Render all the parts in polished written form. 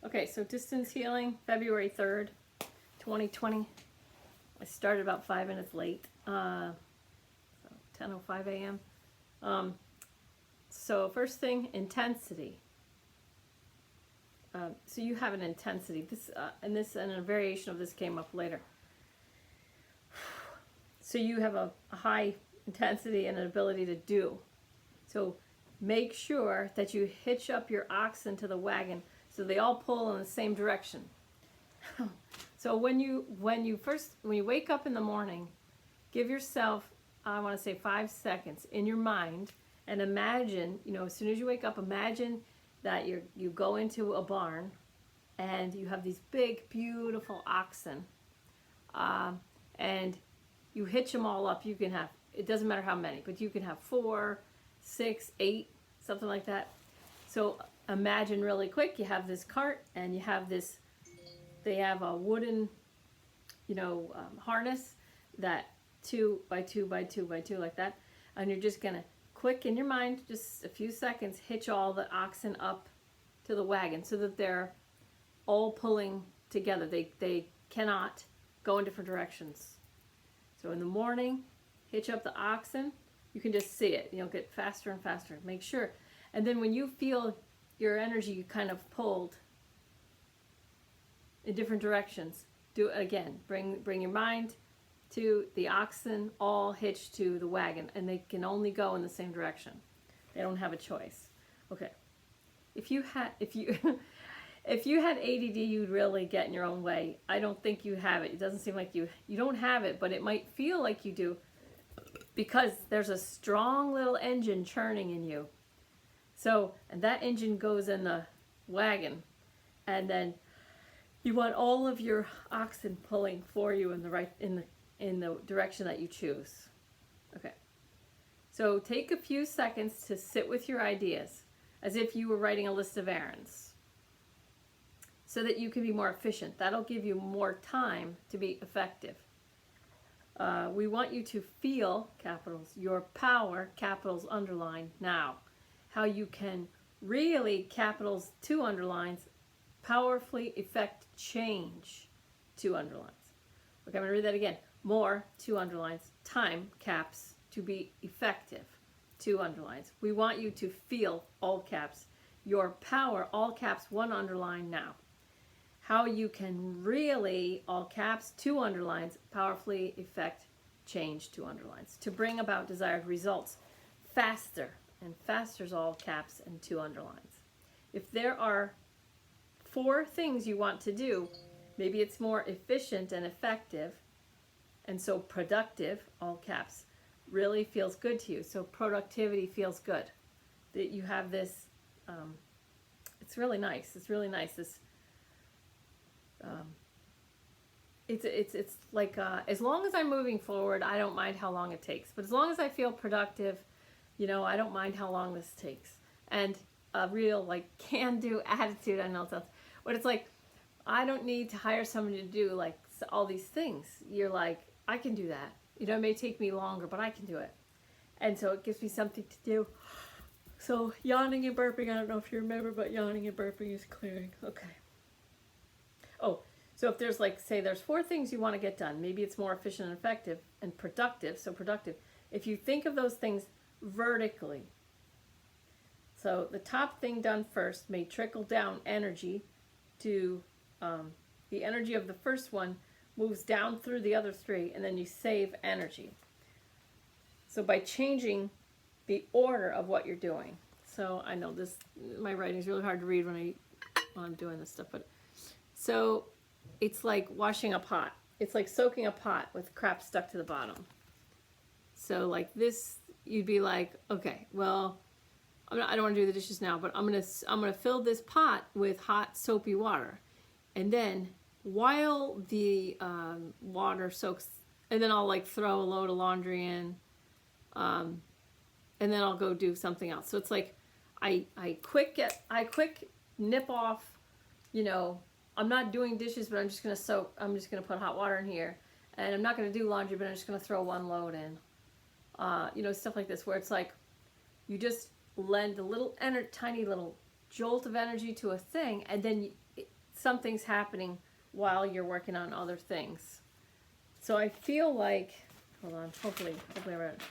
Okay, so distance healing, February 3rd, 2020. I started about 5 minutes late, so 10:05 a.m. So first thing, intensity. So you have an intensity. And a variation of this came up later. So you have a high intensity and an ability to do. So make sure that you hitch up your oxen to the wagon so they all pull in the same direction. So when you wake up in the morning, give yourself, I want to say 5 seconds in your mind and imagine, as soon as you wake up, imagine that you go into a barn and you have these big, beautiful oxen, and you hitch them all up. You can have, it doesn't matter how many, but you can have 4, 6, 8, something like that. So imagine really quick, you have this cart and you have this, they have a wooden, harness that 2 by 2 by 2 by 2 like that. And you're just gonna quick in your mind, just a few seconds, hitch all the oxen up to the wagon so that they're all pulling together. They cannot go in different directions. So in the morning, hitch up the oxen. You can just see it, get faster and faster. Make sure. And then when you feel your energy kind of pulled in different directions, do it again. Bring your mind to the oxen all hitched to the wagon, and they can only go in the same direction. They don't have a choice. Okay. If you had ADD, you'd really get in your own way. I don't think you have it. It doesn't seem like you don't have it, but it might feel like you do because there's a strong little engine churning in you. So, and that engine goes in the wagon, and then you want all of your oxen pulling for you in the direction that you choose. Okay. So take a few seconds to sit with your ideas as if you were writing a list of errands so that you can be more efficient. That'll give you more time to be effective. We want you to feel, capitals, your power, capitals underline, now. How you can really, capitals, 2 underlines, powerfully effect change, 2 underlines. Okay, I'm going to read that again. More, 2 underlines, time, caps, to be effective, 2 underlines. We want you to feel, all caps, your power, all caps, 1 underline, now. How you can really, all caps, 2 underlines, powerfully effect change, 2 underlines, to bring about desired results faster, and faster's all caps and 2 underlines. If there are 4 things you want to do, maybe it's more efficient and effective, and so productive, all caps, really feels good to you. So productivity feels good. That you have this, it's really nice. It's really nice. This, it's like, as long as I'm moving forward, I don't mind how long it takes. But as long as I feel productive, I don't mind how long this takes. And a real, can-do attitude, I know it sounds, but it's like, I don't need to hire somebody to do, all these things. You're like, I can do that. It may take me longer, but I can do it. And so it gives me something to do. So yawning and burping, I don't know if you remember, but yawning and burping is clearing. Okay. Oh, so if there's say there's 4 things you want to get done. Maybe it's more efficient and effective and productive. So productive. If you think of those things vertically. So the top thing done first may trickle down energy to the energy of the first one moves down through the other 3, and then you save energy. So by changing the order of what you're doing. So I know my writing is really hard to read when I'm doing this stuff, but so it's like washing a pot. It's like soaking a pot with crap stuck to the bottom. So like this, you'd be like, okay, well, I don't want to do the dishes now, but I'm gonna fill this pot with hot soapy water, and then while the water soaks, and then I'll throw a load of laundry in, and then I'll go do something else. So it's like I quick nip off, I'm not doing dishes, but I'm just gonna put hot water in here, and I'm not gonna do laundry, but I'm just gonna throw 1 load in, stuff like this, where it's like you just lend a little tiny little jolt of energy to a thing, and then something's happening while you're working on other things. So I feel like, hold on, hopefully I read it.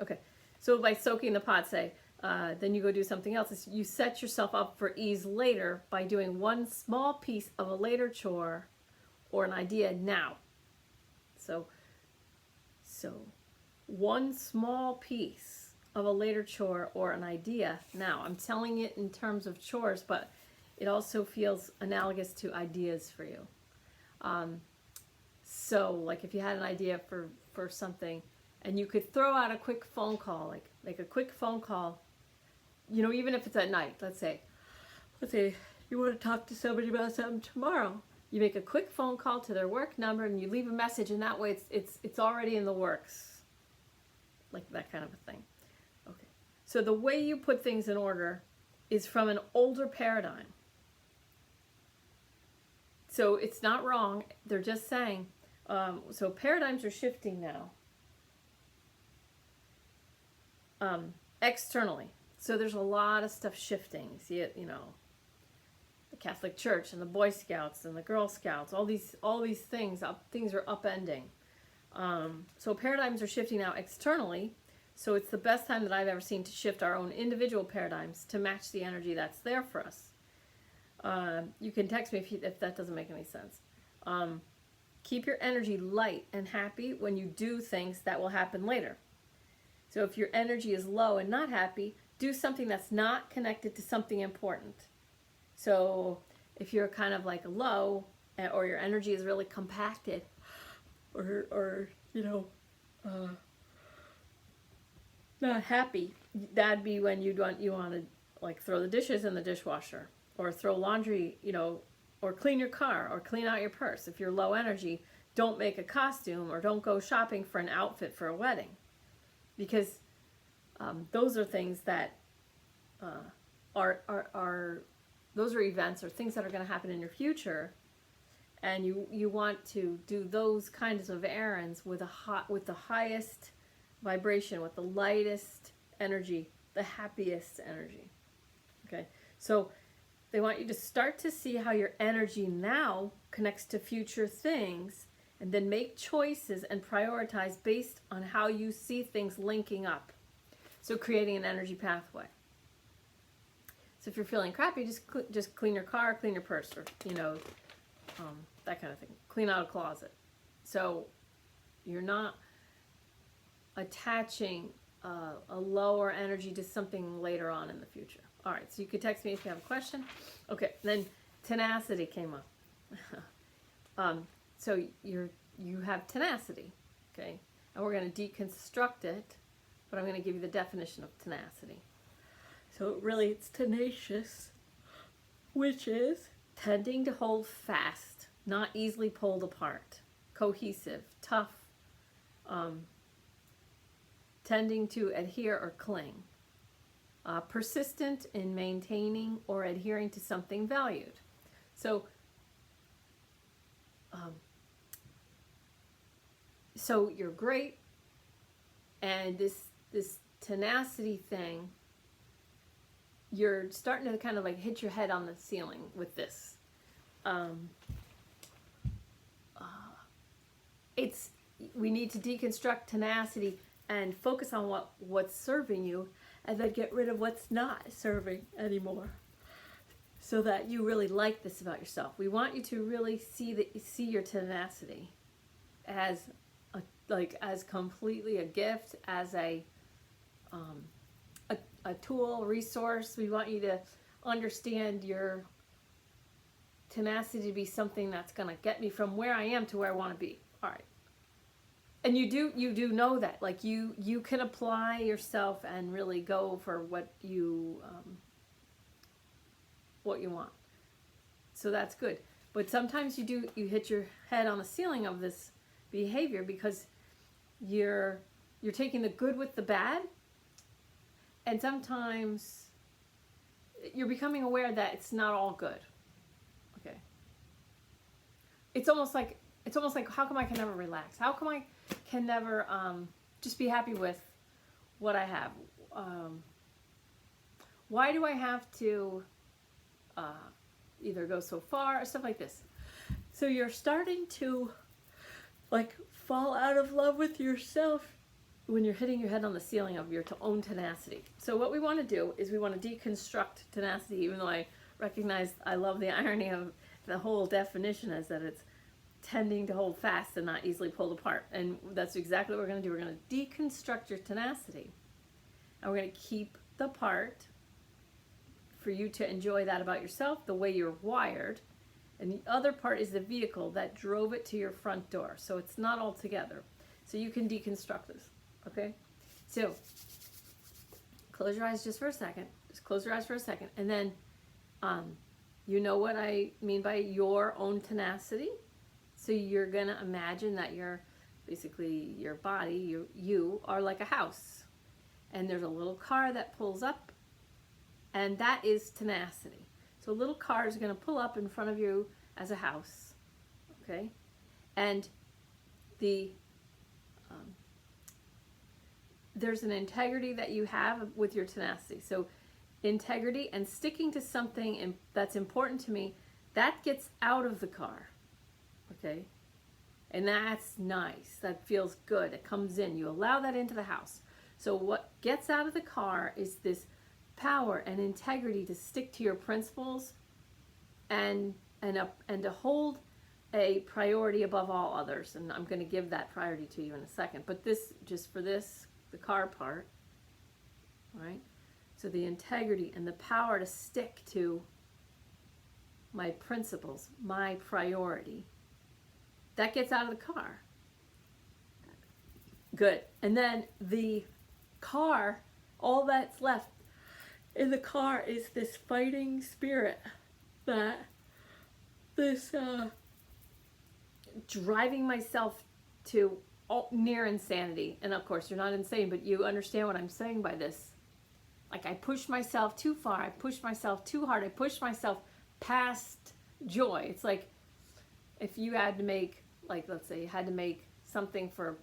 Okay, so by soaking the pot, say, then you go do something else. You set yourself up for ease later by doing one small piece of a later chore or an idea now. So one small piece of a later chore or an idea now. I'm telling it in terms of chores, but it also feels analogous to ideas for you. So like if you had an idea for something and you could throw out a quick phone call, like make a quick phone call, you know, even if it's at night, let's say you want to talk to somebody about something tomorrow. You make a quick phone call to their work number and you leave a message, and that way it's already in the works. Like that kind of a thing. Okay. So the way you put things in order is from an older paradigm. So it's not wrong. They're just saying, so paradigms are shifting now. Externally. So there's a lot of stuff shifting. You see it, you know, the Catholic Church and the Boy Scouts and the Girl Scouts, all these things are upending. So paradigms are shifting now externally. So it's the best time that I've ever seen to shift our own individual paradigms to match the energy that's there for us. You can text me if that doesn't make any sense. Keep your energy light and happy when you do things that will happen later. So if your energy is low and not happy, do something that's not connected to something important. So if you're kind of like low, or your energy is really compacted, or you know, not happy, that'd be when you want to like throw the dishes in the dishwasher, or throw laundry, you know, or clean your car, or clean out your purse. If you're low energy, don't make a costume, or don't go shopping for an outfit for a wedding, because those are things that those are events or things that are going to happen in your future, and you want to do those kinds of errands with the highest vibration, with the lightest energy, the happiest energy. Okay, so they want you to start to see how your energy now connects to future things, and then make choices and prioritize based on how you see things linking up. So creating an energy pathway. So if you're feeling crappy, just clean your car, clean your purse, or you know, that kind of thing. Clean out a closet. So you're not attaching a lower energy to something later on in the future. All right, so you could text me if you have a question. Okay, then tenacity came up. So you have tenacity, okay? And we're going to deconstruct it, but I'm going to give you the definition of tenacity. So really it's tenacious, which is tending to hold fast, not easily pulled apart, cohesive, tough, tending to adhere or cling, persistent in maintaining or adhering to something valued. So so you're great, and this tenacity thing, you're starting to kind of like hit your head on the ceiling with this. We need to deconstruct tenacity and focus on what's serving you, and then get rid of what's not serving anymore, so that you really like this about yourself. We want you to really see your tenacity as completely a gift, as a tool, resource. We want you to understand your tenacity to be something that's going to get me from where I am to where I want to be. All right. And you do know that, like you can apply yourself and really go for what you want. So that's good. But sometimes you hit your head on the ceiling of this behavior because you're taking the good with the bad, and sometimes you're becoming aware that it's not all good. Okay. It's almost like how come I can never relax? How come I can never just be happy with what I have? Why do I have to either go so far, stuff like this. So you're starting to like fall out of love with yourself when you're hitting your head on the ceiling of your own tenacity. So what we want to do is we want to deconstruct tenacity, even though I recognize I love the irony of the whole definition as that it's tending to hold fast and not easily pulled apart. And that's exactly what we're going to do. We're going to deconstruct your tenacity. And we're going to keep the part for you to enjoy that about yourself, the way you're wired. And the other part is the vehicle that drove it to your front door. So it's not all together. So you can deconstruct this. Okay? So close your eyes just for a second. Just close your eyes for a second. And then you know what I mean by your own tenacity? So you're going to imagine that you're basically your body, you are like a house. And there's a little car that pulls up, and that is tenacity. So a little car is going to pull up in front of you as a house, okay? And there's an integrity that you have with your tenacity. So integrity and sticking to something that's important to me, that gets out of the car, okay? And that's nice. That feels good. It comes in. You allow that into the house. So what gets out of the car is this power and integrity to stick to your principles and to hold a priority above all others. And I'm going to give that priority to you in a second. But this, just for this, the car part, right? So the integrity and the power to stick to my principles, my priority, that gets out of the car. Good. And then the car, all that's left in the car is this fighting spirit, that this driving myself to near insanity. And of course, you're not insane, but you understand what I'm saying by this. Like, I push myself too far. I push myself too hard. I push myself past joy. It's like if you had to make, like, let's say you had to make something for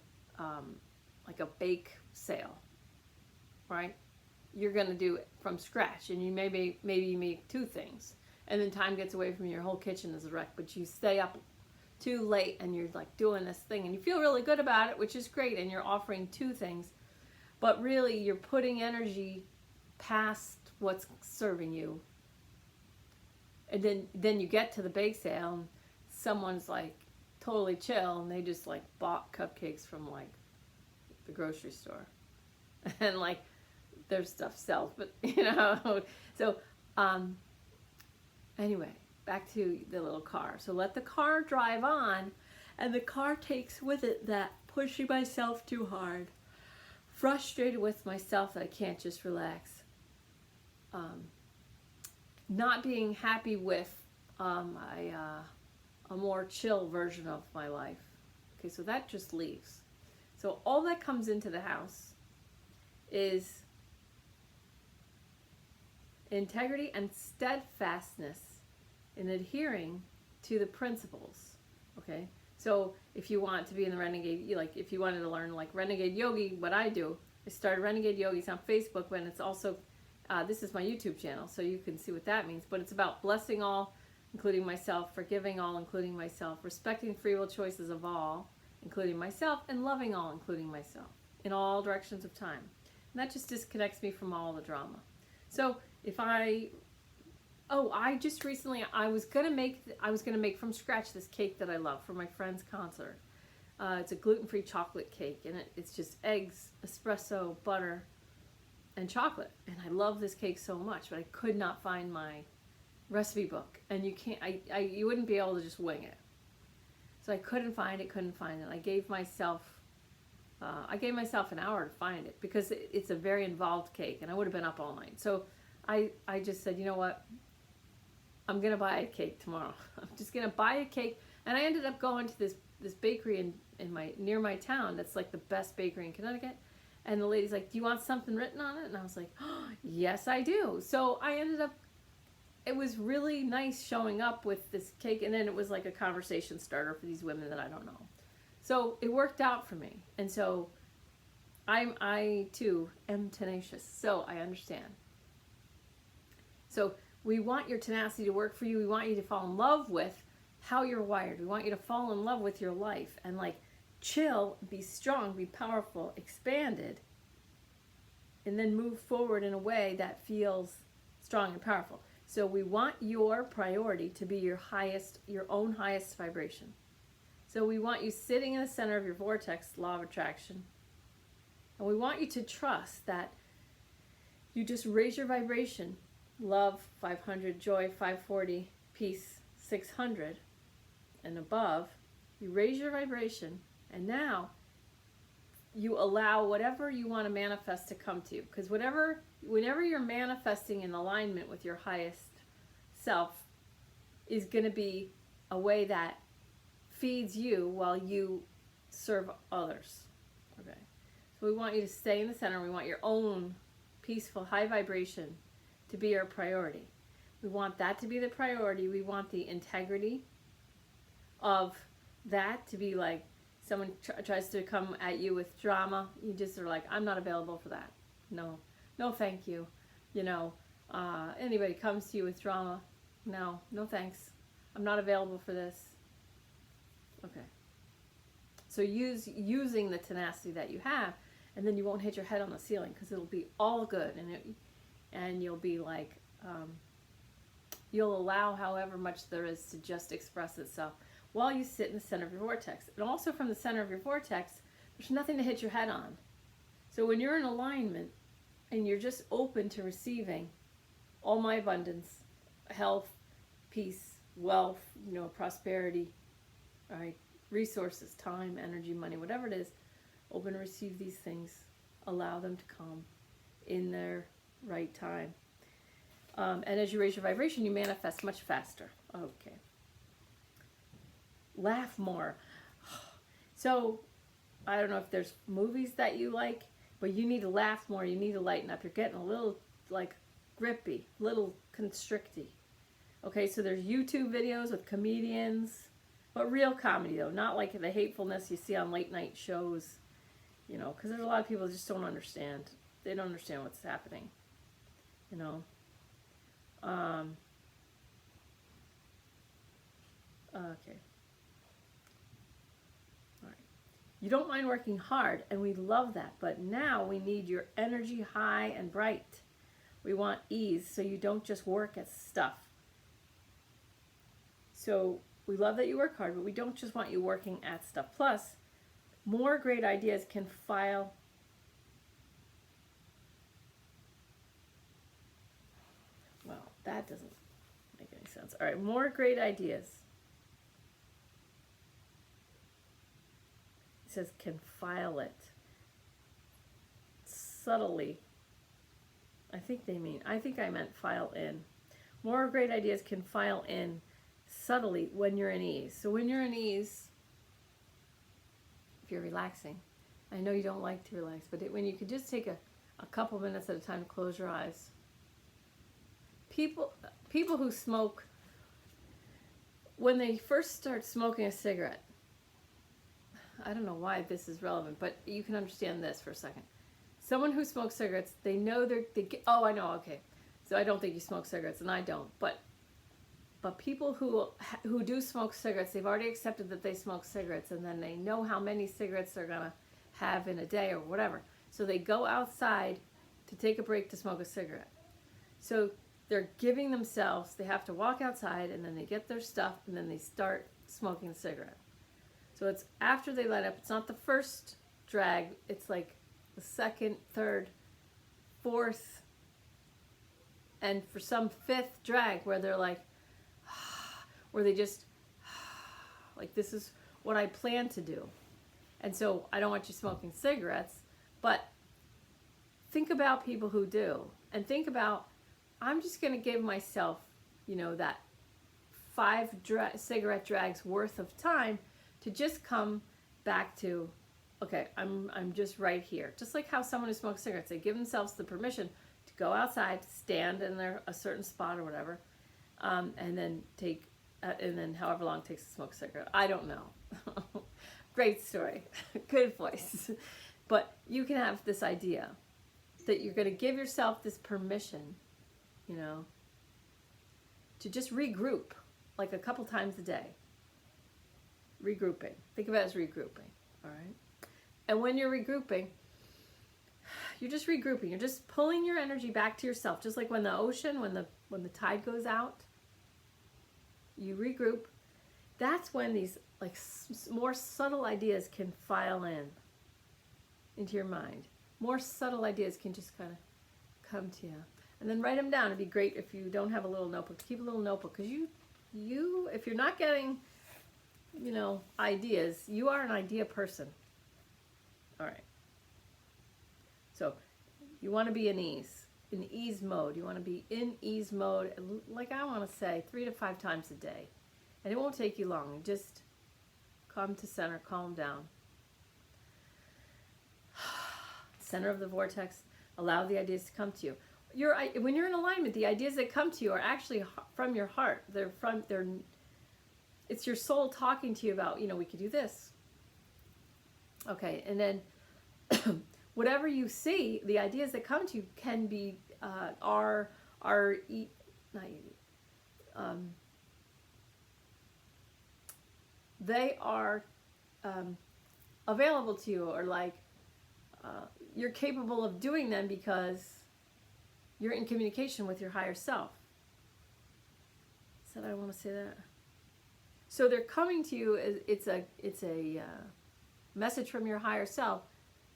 like a bake sale, right? You're going to do it from scratch, and you maybe you make 2 things, and then time gets away from you, your whole kitchen is a wreck, but you stay up too late and you're like doing this thing and you feel really good about it, which is great, and you're offering 2 things, but really you're putting energy past what's serving you. And then you get to the bake sale and someone's like totally chill and they just like bought cupcakes from like the grocery store and like their stuff sells, but you know. So anyway, back to the little car. So let the car drive on, and the car takes with it that pushing myself too hard, frustrated with myself that I can't just relax, not being happy with a more chill version of my life. Okay, so that just leaves. So all that comes into the house is integrity and steadfastness in adhering to the principles. Okay, so if you want to be in the renegade, like if you wanted to learn like renegade yogi, what I do, I started renegade yogis on Facebook, when it's also this is my YouTube channel, so you can see what that means. But it's about blessing all, including myself, forgiving all, including myself, respecting free will choices of all, including myself, and loving all, including myself, in all directions of time. And that just disconnects me from all the drama. So if I just recently, I was gonna make from scratch this cake that I love for my friend's concert. It's a gluten-free chocolate cake, and it's just eggs, espresso, butter, and chocolate. And I love this cake so much, but I could not find my recipe book, and you can't. You wouldn't be able to just wing it. So I couldn't find it. I gave myself an hour to find it, because it's a very involved cake, and I would have been up all night. So I just said, you know what? I'm gonna buy a cake tomorrow. I'm just gonna buy a cake, and I ended up going to this bakery near my town. That's like the best bakery in Connecticut. And the lady's like, "Do you want something written on it?" And I was like, "Oh, yes, I do." So I ended up. It was really nice showing up with this cake, and then it was like a conversation starter for these women that I don't know. So it worked out for me, and so I too am tenacious. So I understand. So we want your tenacity to work for you. We want you to fall in love with how you're wired. We want you to fall in love with your life and like chill, be strong, be powerful, expanded, and then move forward in a way that feels strong and powerful. So we want your priority to be your own highest vibration. So we want you sitting in the center of your vortex, law of attraction. And we want you to trust that you just raise your vibration. Love, 500, joy, 540, peace, 600, and above. You raise your vibration, and now you allow whatever you want to manifest to come to you. Because whenever you're manifesting in alignment with your highest self is going to be a way that feeds you while you serve others. Okay. So we want you to stay in the center. We want your own peaceful, high vibration to be our priority. We want that to be the priority. We want the integrity of that to be like someone tries to come at you with drama. You just are like, I'm not available for that. No, thank you. You know, anybody comes to you with drama, no thanks. I'm not available for this. Okay. So using the tenacity that you have, and then you won't hit your head on the ceiling because it'll be all good, and you'll be like, you'll allow however much there is to just express itself while you sit in the center of your vortex. And also from the center of your vortex, there's nothing to hit your head on. So when you're in alignment and you're just open to receiving all my abundance, health, peace, wealth, prosperity, all right, resources, time, energy, money, whatever it is, open to receive these things, allow them to come in their right time. And as you raise your vibration, you manifest much faster. Okay. Laugh more. So, I don't know if there's movies that you like, but you need to laugh more. You need to lighten up. You're getting a little, like, grippy, little constricty. Okay, so there's YouTube videos with comedians, but real comedy, though. Not like the hatefulness you see on late night shows, because there's a lot of people who just don't understand. They don't understand what's happening, Okay. All right. You don't mind working hard, and we love that, but now we need your energy high and bright. We want ease, so you don't just work at stuff. So we love that you work hard, but we don't just want you working at stuff. Plus, more great ideas can file. Well, that doesn't make any sense. All right, more great ideas. It says can file it subtly. I think I meant file in. More great ideas can file in subtly when you're in ease. So when you're in ease, if you're relaxing, I know you don't like to relax, but when you could just take a couple minutes at a time to close your eyes. People who smoke, when they first start smoking a cigarette, I don't know why this is relevant, but you can understand this for a second. Someone who smokes cigarettes, they know oh, I know, okay. So I don't think you smoke cigarettes, and I don't, but people who do smoke cigarettes, they've already accepted that they smoke cigarettes, and then they know how many cigarettes they're going to have in a day or whatever. So they go outside to take a break to smoke a cigarette. So they're giving themselves, they have to walk outside, and then they get their stuff, and then they start smoking a cigarette. So it's after they light up. It's not the first drag. It's like the second, third, fourth, and for some fifth drag where they're like, where they just, like, this is what I plan to do. And so I don't want you smoking cigarettes, but think about people who do. And think about, I'm just going to give myself, that 5 cigarette drags worth of time to just come back to, okay, I'm just right here. Just like how someone who smokes cigarettes, they give themselves the permission to go outside, stand in a certain spot or whatever, and then however long it takes to smoke a cigarette. I don't know. Great story. Good voice. But you can have this idea that you're going to give yourself this permission, to just regroup, like a couple times a day. Regrouping. Think of it as regrouping. All right. And when you're regrouping, you're just regrouping. You're just pulling your energy back to yourself. Just like when the ocean, when the tide goes out, you regroup. That's when these like more subtle ideas can file into your mind. More subtle ideas can just kind of come to you. And then write them down. It'd be great if you don't have a little notebook. Keep a little notebook, because you if you're not getting, ideas, you are an idea person. All right. So you want to be in ease mode. You want to be in ease mode, like I want to say, 3 to 5 times a day. And it won't take you long. Just come to center, calm down. Center of the vortex, allow the ideas to come to you. When you're in alignment, the ideas that come to you are actually from your heart. It's your soul talking to you about, we could do this. Okay, and then whatever you see, the ideas that come to you can be they are available to you, or like you're capable of doing them because you're in communication with your higher self. Said I want to say that. So they're coming to you. It's a message from your higher self,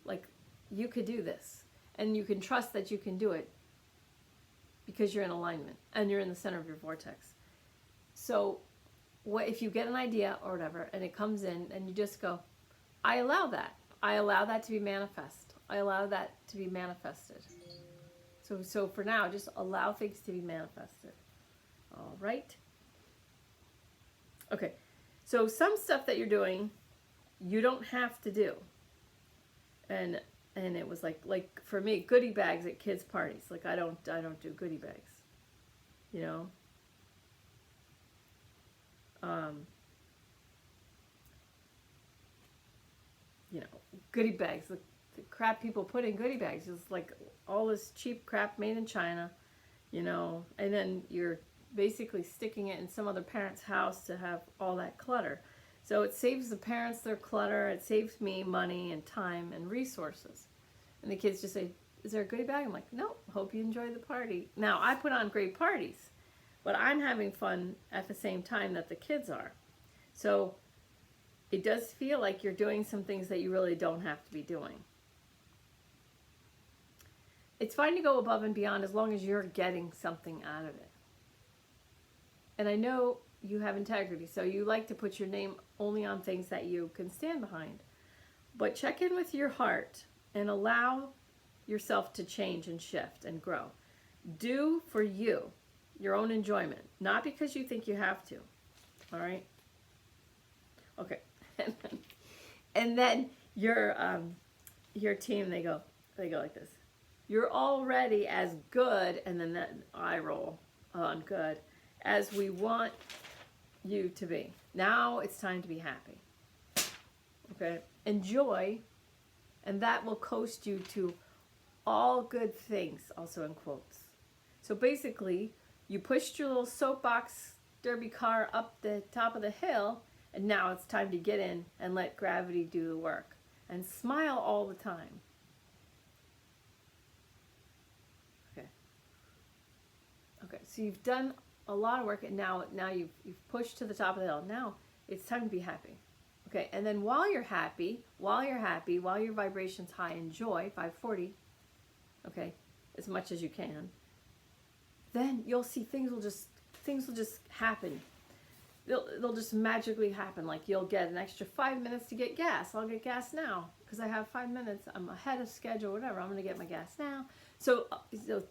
like you could do this, and you can trust that you can do it because you're in alignment and you're in the center of your vortex. So if you get an idea or whatever and it comes in and you just go, I allow that. I allow that to be manifest. I allow that to be manifested. So for now, just allow things to be manifested. All right. Okay. So some stuff that you're doing, you don't have to do. And it was like for me, goodie bags at kids' parties. Like I don't do goodie bags. Goodie bags, the crap people put in goodie bags is like all this cheap crap made in China, and then you're basically sticking it in some other parent's house to have all that clutter. So it saves the parents their clutter, it saves me money and time and resources. And the kids just say, is there a goodie bag? I'm like, no, hope you enjoy the party. Now, I put on great parties, but I'm having fun at the same time that the kids are. So it does feel like you're doing some things that you really don't have to be doing. It's fine to go above and beyond as long as you're getting something out of it. And I know you have integrity, so you like to put your name only on things that you can stand behind. But check in with your heart and allow yourself to change and shift and grow. Do for you, your own enjoyment, not because you think you have to. All right? Okay. And then your team, they go like this. You're already as good, and then that eye roll on good, as we want you to be. Now it's time to be happy. Okay? Enjoy, and that will coast you to all good things, also in quotes. So basically, you pushed your little soapbox derby car up the top of the hill, and now it's time to get in and let gravity do the work. And smile all the time. Okay, so you've done a lot of work, and now you've pushed to the top of the hill. Now it's time to be happy. Okay, and then while you're happy, while your vibration's high in joy, 540, okay, as much as you can, then you'll see things will just happen. They'll just magically happen. Like you'll get an extra 5 minutes to get gas. I'll get gas now because I have 5 minutes. I'm ahead of schedule, whatever. I'm going to get my gas now. So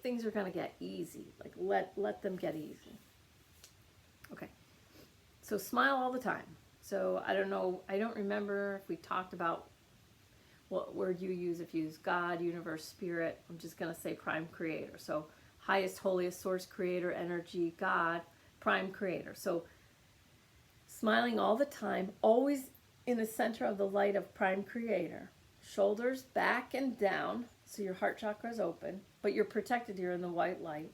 things are going to get easy. Like let them get easy. Okay. So smile all the time. So I don't know. I don't remember if we talked about what word you use. If you use God, universe, spirit. I'm just going to say prime creator. So highest, holiest, source, creator, energy, God, prime creator. So smiling all the time, always in the center of the light of prime creator. Shoulders back and down, so your heart chakra is open, but you're protected here in the white light.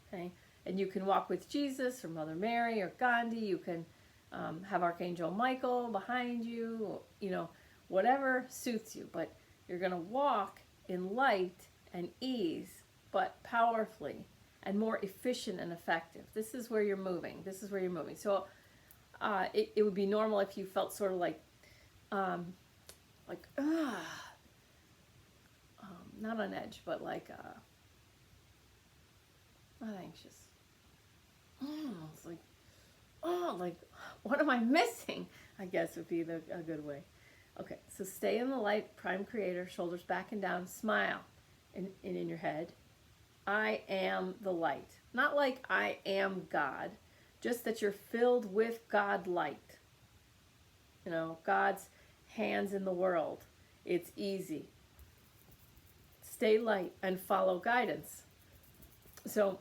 Okay? And you can walk with Jesus or Mother Mary or Gandhi. You can have Archangel Michael behind you, you know, whatever suits you. But you're going to walk in light and ease, but powerfully and more efficient and effective. This is where you're moving. This is where you're moving. So it would be normal if you felt sort of like not on edge, but like not anxious. It's like, what am I missing? I guess would be a good way. Okay, so stay in the light, prime creator, shoulders back and down, smile in your head. I am the light. Not like I am God, just that you're filled with God light. You know, God's hands in the world. It's easy. Stay light and follow guidance. So,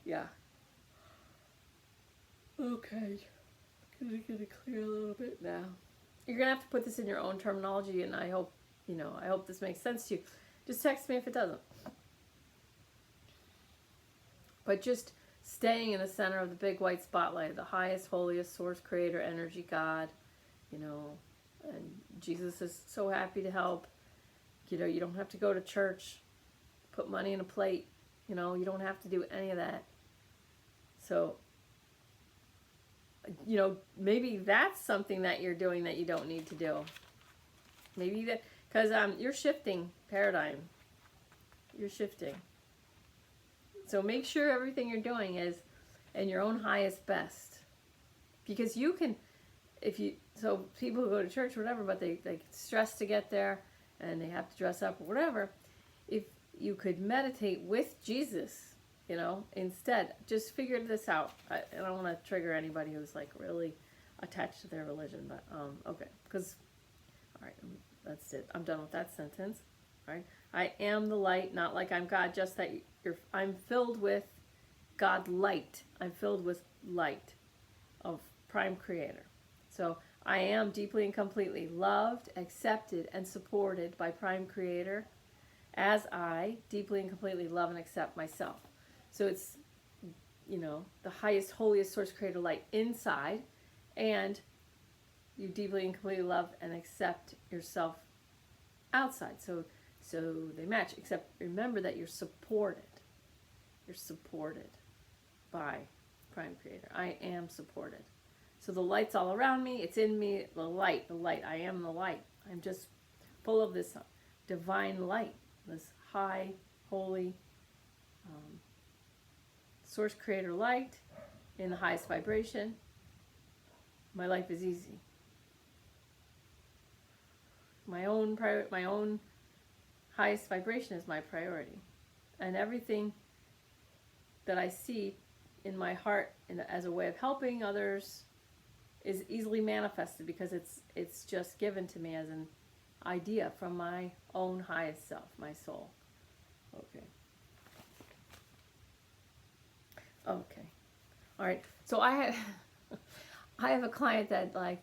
yeah. Okay. Gonna get it clear a little bit now. You're gonna have to put this in your own terminology, and I hope, you know, I hope this makes sense to you. Just text me if it doesn't. But just staying in the center of the big white spotlight, the highest, holiest source, creator, energy, God, you know, and Jesus is so happy to help. You know, you don't have to go to church, put money in a plate, you know, you don't have to do any of that. So, you know, maybe that's something that you're doing that you don't need to do. Maybe that, because you're shifting paradigm. You're shifting. So make sure everything you're doing is in your own highest best. Because you can, so people who go to church or whatever, but they stress to get there and they have to dress up or whatever, if you could meditate with Jesus, you know, instead, just figure this out. I don't want to trigger anybody who's like really attached to their religion, but okay, because, all right, that's it. I'm done with that sentence. All right, I am the light, not like I'm God, just that I'm filled with God light. I'm filled with light of prime creator. So I am deeply and completely loved, accepted, and supported by prime creator as I deeply and completely love and accept myself. So it's, you know, the highest, holiest source creator light inside, and you deeply and completely love and accept yourself outside. So they match, except remember that you're supported. You're supported by prime creator. I am supported. So the light's all around me. It's in me. The light. I am the light. I'm just full of this divine light, this high, holy, source creator light in the highest vibration. My life is easy. My own highest vibration is my priority, and everything that I see in my heart as a way of helping others is easily manifested because it's just given to me as an idea from my own highest self, my soul. Okay. All right. So I have a client that like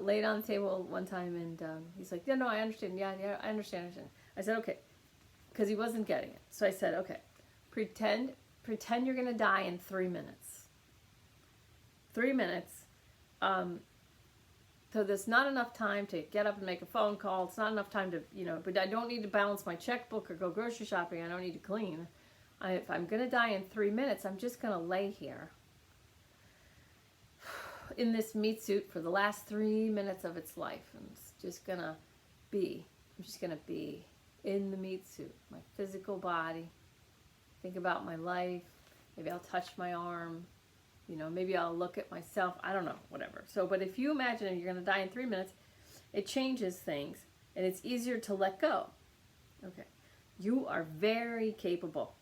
laid on the table one time, and he's like, "Yeah, no, I understand. Yeah, I understand. I said, "Okay," because he wasn't getting it. So I said, "Okay, pretend you're gonna die in 3 minutes. 3 minutes. So there's not enough time to get up and make a phone call. It's not enough time to, you know, but I don't need to balance my checkbook or go grocery shopping. I don't need to clean. If I'm going to die in 3 minutes, I'm just going to lay here in this meat suit for the last 3 minutes of its life. And it's just going to be, I'm just going to be in the meat suit, my physical body. Think about my life. Maybe I'll touch my arm. You know, maybe I'll look at myself. I don't know, whatever. So, but if you imagine if you're going to die in 3 minutes, it changes things and it's easier to let go. Okay. You are very capable.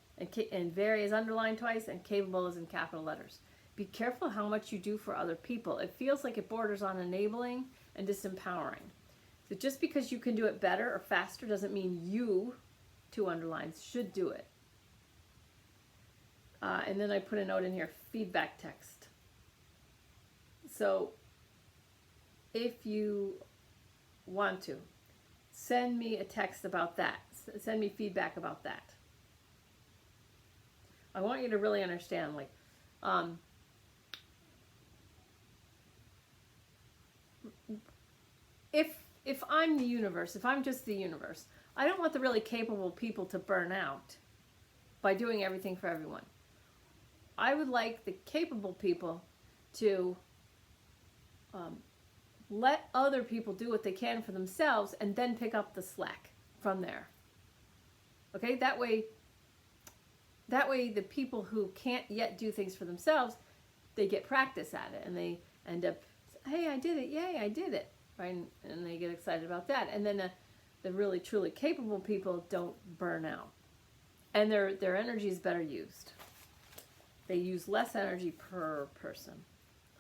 And very is underlined twice, and capable is in capital letters. Be careful how much you do for other people. It feels like it borders on enabling and disempowering. So just because you can do it better or faster doesn't mean you, 2 underlines, should do it. And then I put a note in here, feedback text. So if you want to, send me a text about that. Send me feedback about that. I want you to really understand, like, if I'm the universe, if I'm just the universe, I don't want the really capable people to burn out by doing everything for everyone. I would like the capable people to let other people do what they can for themselves and then pick up the slack from there. Okay, that way the people who can't yet do things for themselves, they get practice at it and they end up, hey, I did it, yay, I did it, right? And they get excited about that. And then the really truly capable people don't burn out, and their energy is better used. They use less energy per person.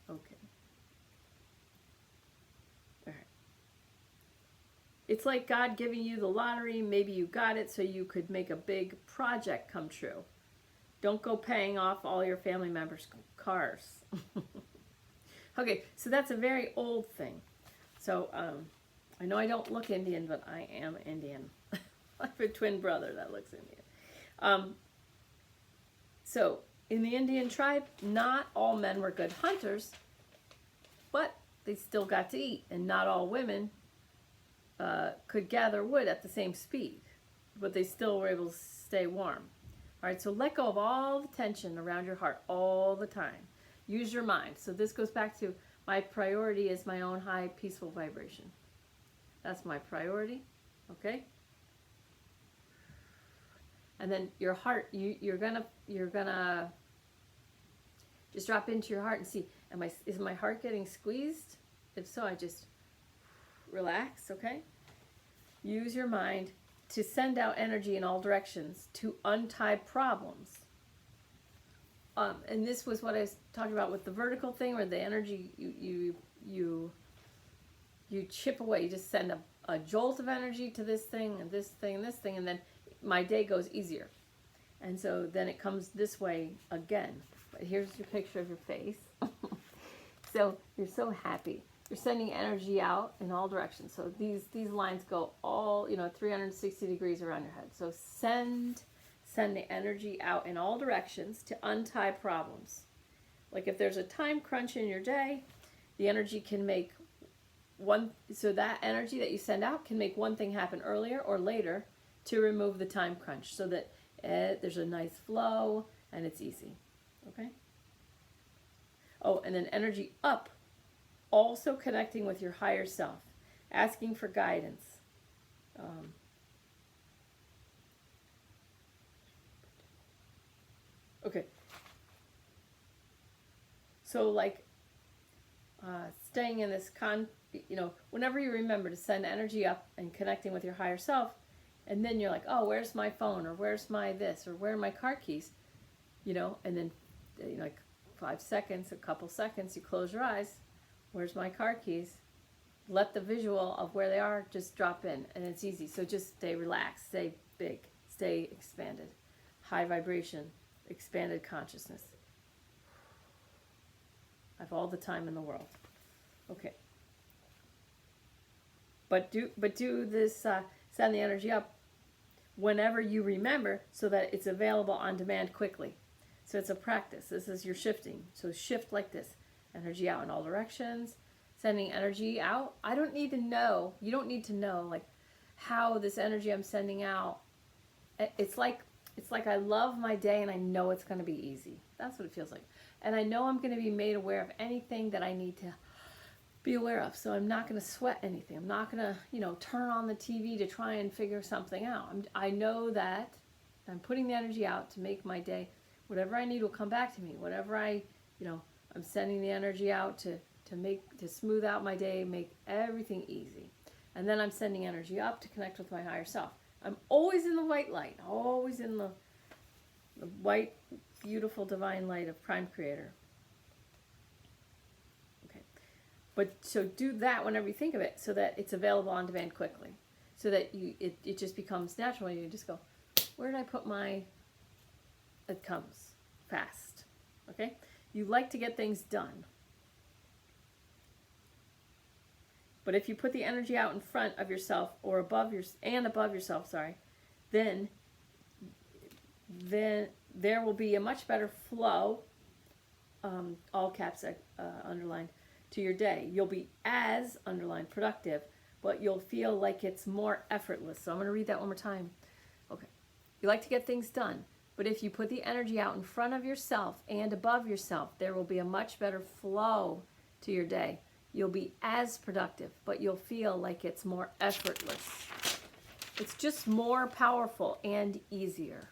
Okay. All right. It's like God giving you the lottery. Maybe you got it so you could make a big project come true. Don't go paying off all your family members' cars. Okay, so that's a very old thing. So I know I don't look Indian, but I am Indian. I have a twin brother that looks Indian. So in the Indian tribe, not all men were good hunters, but they still got to eat, and not all women could gather wood at the same speed, but they still were able to stay warm. All right, so let go of all the tension around your heart all the time. Use your mind. So this goes back to my priority is my own high peaceful vibration. That's my priority, okay? And then your heart, you're gonna just drop into your heart and see, is my heart getting squeezed? If so, I just relax, okay? Use your mind to send out energy in all directions to untie problems. And this was what I was talking about with the vertical thing, where the energy you chip away. You just send a jolt of energy to this thing and this thing and this thing, and then my day goes easier. And so then it comes this way again. But here's your picture of your face. So you're so happy. You're sending energy out in all directions. So these lines go all, 360 degrees around your head. So send the energy out in all directions to untie problems. Like if there's a time crunch in your day, the energy can make so that energy that you send out can make one thing happen earlier or later to remove the time crunch, so that there's a nice flow and it's easy. Okay? Oh, and then energy up, also connecting with your higher self, asking for guidance. Okay. So like staying in this whenever you remember to send energy up and connecting with your higher self, and then you're like, oh, where's my phone, or where's my this, or where are my car keys, and then like 5 seconds, a couple seconds, you close your eyes, where's my car keys? Let the visual of where they are just drop in, and it's easy. So just stay relaxed, stay big, stay expanded, high vibration, expanded consciousness. I have all the time in the world. Okay. But do this, send the energy up whenever you remember, so that it's available on demand quickly. So it's a practice. This is your shifting. So shift like this. Energy out in all directions. Sending energy out. I don't need to know. You don't need to know like how this energy I'm sending out. It's like I love my day and I know it's going to be easy. That's what it feels like. And I know I'm going to be made aware of anything that I need to be aware of. So I'm not going to sweat anything. I'm not going to, turn on the TV to try and figure something out. I know that I'm putting the energy out to make my day, whatever I need will come back to me. Whatever I'm sending the energy out to smooth out my day, make everything easy. And then I'm sending energy up to connect with my higher self. I'm always in the white light, always in the white, beautiful, divine light of Prime Creator. Okay. But so do that whenever you think of it, so that it's available on demand quickly. So that it just becomes natural. You just go, where did I put my... It comes fast. Okay? You like to get things done. But if you put the energy out in front of yourself, or above yourself, then there will be a much better flow, all caps underlined, to your day. You'll be as, underlined, productive, but you'll feel like it's more effortless. So I'm going to read that one more time. Okay. You like to get things done, but if you put the energy out in front of yourself and above yourself, there will be a much better flow to your day. You'll be as productive, but you'll feel like it's more effortless. It's just more powerful and easier.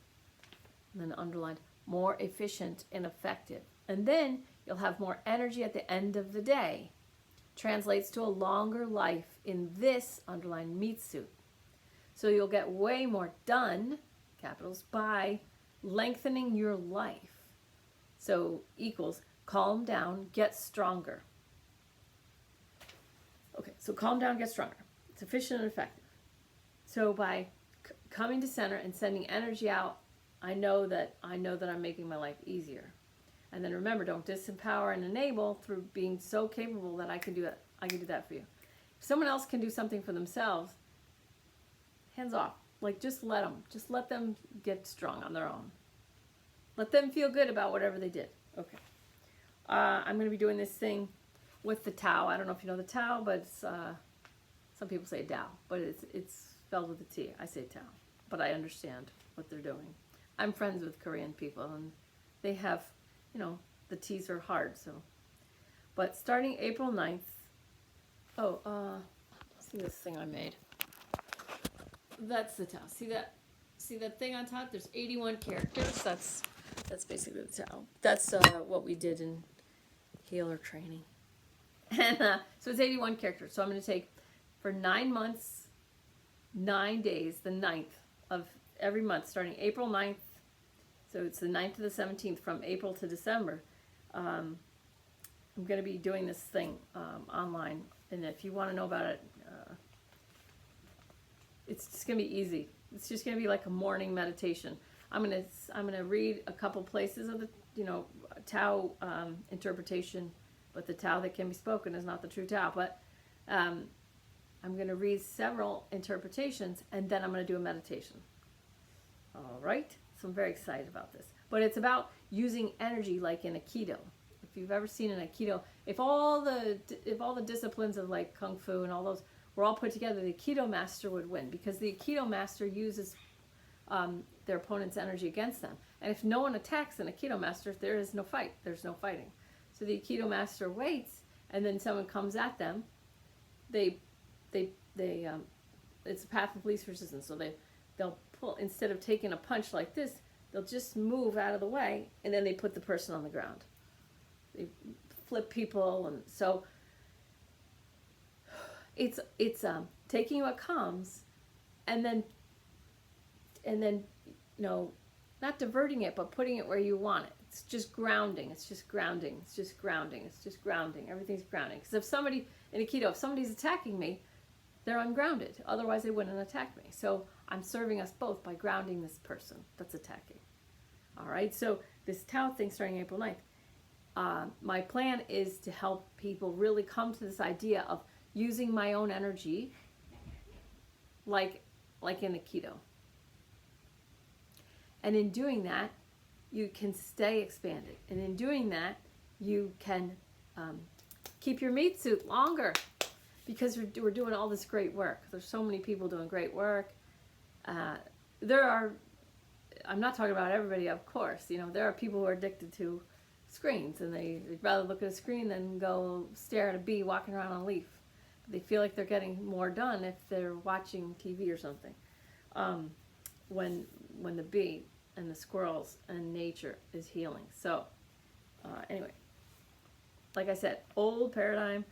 And then underlined, more efficient and effective. And then you'll have more energy at the end of the day. Translates to a longer life in this, underlined, meat suit. So you'll get way more done, capitals, by lengthening your life. So equals calm down, get stronger. Okay, so calm down, get stronger. It's efficient and effective. So by coming to center and sending energy out, I know that I'm making my life easier. And then remember, don't disempower and enable through being so capable that I can do that. I can do that for you. If someone else can do something for themselves, hands off. Like, just let them get strong on their own. Let them feel good about whatever they did. Okay. I'm going to be doing this thing with the Tao. I don't know if you know the Tao, but it's, some people say Tao, but it's spelled with a T. I say Tao, but I understand what they're doing. I'm friends with Korean people, and they have, the T's are hard, so. But starting April 9th, see this thing I made. That's the Tao. See that thing on top? There's 81 characters. That's basically the Tao. That's what we did in healer training. And so it's 81 characters. So I'm going to take, for 9 months, 9 days, the 9th of every month, starting April 9th. So it's the 9th to the 17th, from April to December. I'm going to be doing this thing online. And if you want to know about it, it's just going to be easy. It's just going to be like a morning meditation. I'm going to read a couple places of the, Tao interpretation, but the Tao that can be spoken is not the true Tao. But I'm going to read several interpretations, and then I'm going to do a meditation. All right? So I'm very excited about this. But it's about using energy like in Aikido. If you've ever seen an Aikido, if all the disciplines of like Kung Fu and all those were all put together, the Aikido master would win, because the Aikido master uses their opponent's energy against them. And if no one attacks an Aikido master, there is no fight. There's no fighting. So the Aikido master waits, and then someone comes at them. It's a path of least resistance. So they'll pull, instead of taking a punch like this, they'll just move out of the way, and then they put the person on the ground. They flip people, and so it's taking what comes, and then not diverting it, but putting it where you want it. It's just grounding. It's just grounding. It's just grounding. It's just grounding. Everything's grounding. Because if somebody's attacking me, they're ungrounded. Otherwise, they wouldn't attack me. So I'm serving us both by grounding this person that's attacking. All right. So this Tao thing starting April 9th. My plan is to help people really come to this idea of using my own energy, like in Aikido. And in doing that, you can stay expanded. And in doing that, you can keep your meat suit longer, because we're doing all this great work. There's so many people doing great work. I'm not talking about everybody, of course. There are people who are addicted to screens, and they'd rather look at a screen than go stare at a bee walking around on a leaf. They feel like they're getting more done if they're watching TV or something. When the bee and the squirrels and nature is healing. So anyway, like I said, old paradigm.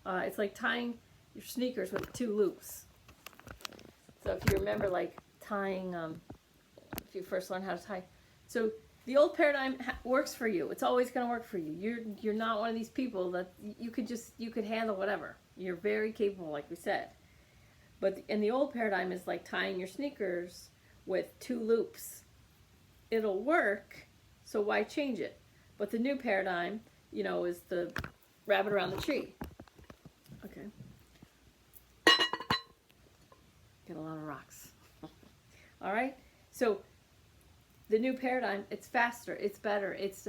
It's like tying your sneakers with 2 loops. So if you remember, like tying, if you first learn how to tie, so the old paradigm works for you. It's always going to work for you. You're not one of these people that you could handle whatever. You're very capable, like we said. But in the old paradigm is like tying your sneakers with 2 loops. It'll work, so why change it? But the new paradigm, is the rabbit around the tree. Okay. Get a lot of rocks. All right. So the new paradigm, it's faster, it's better, it's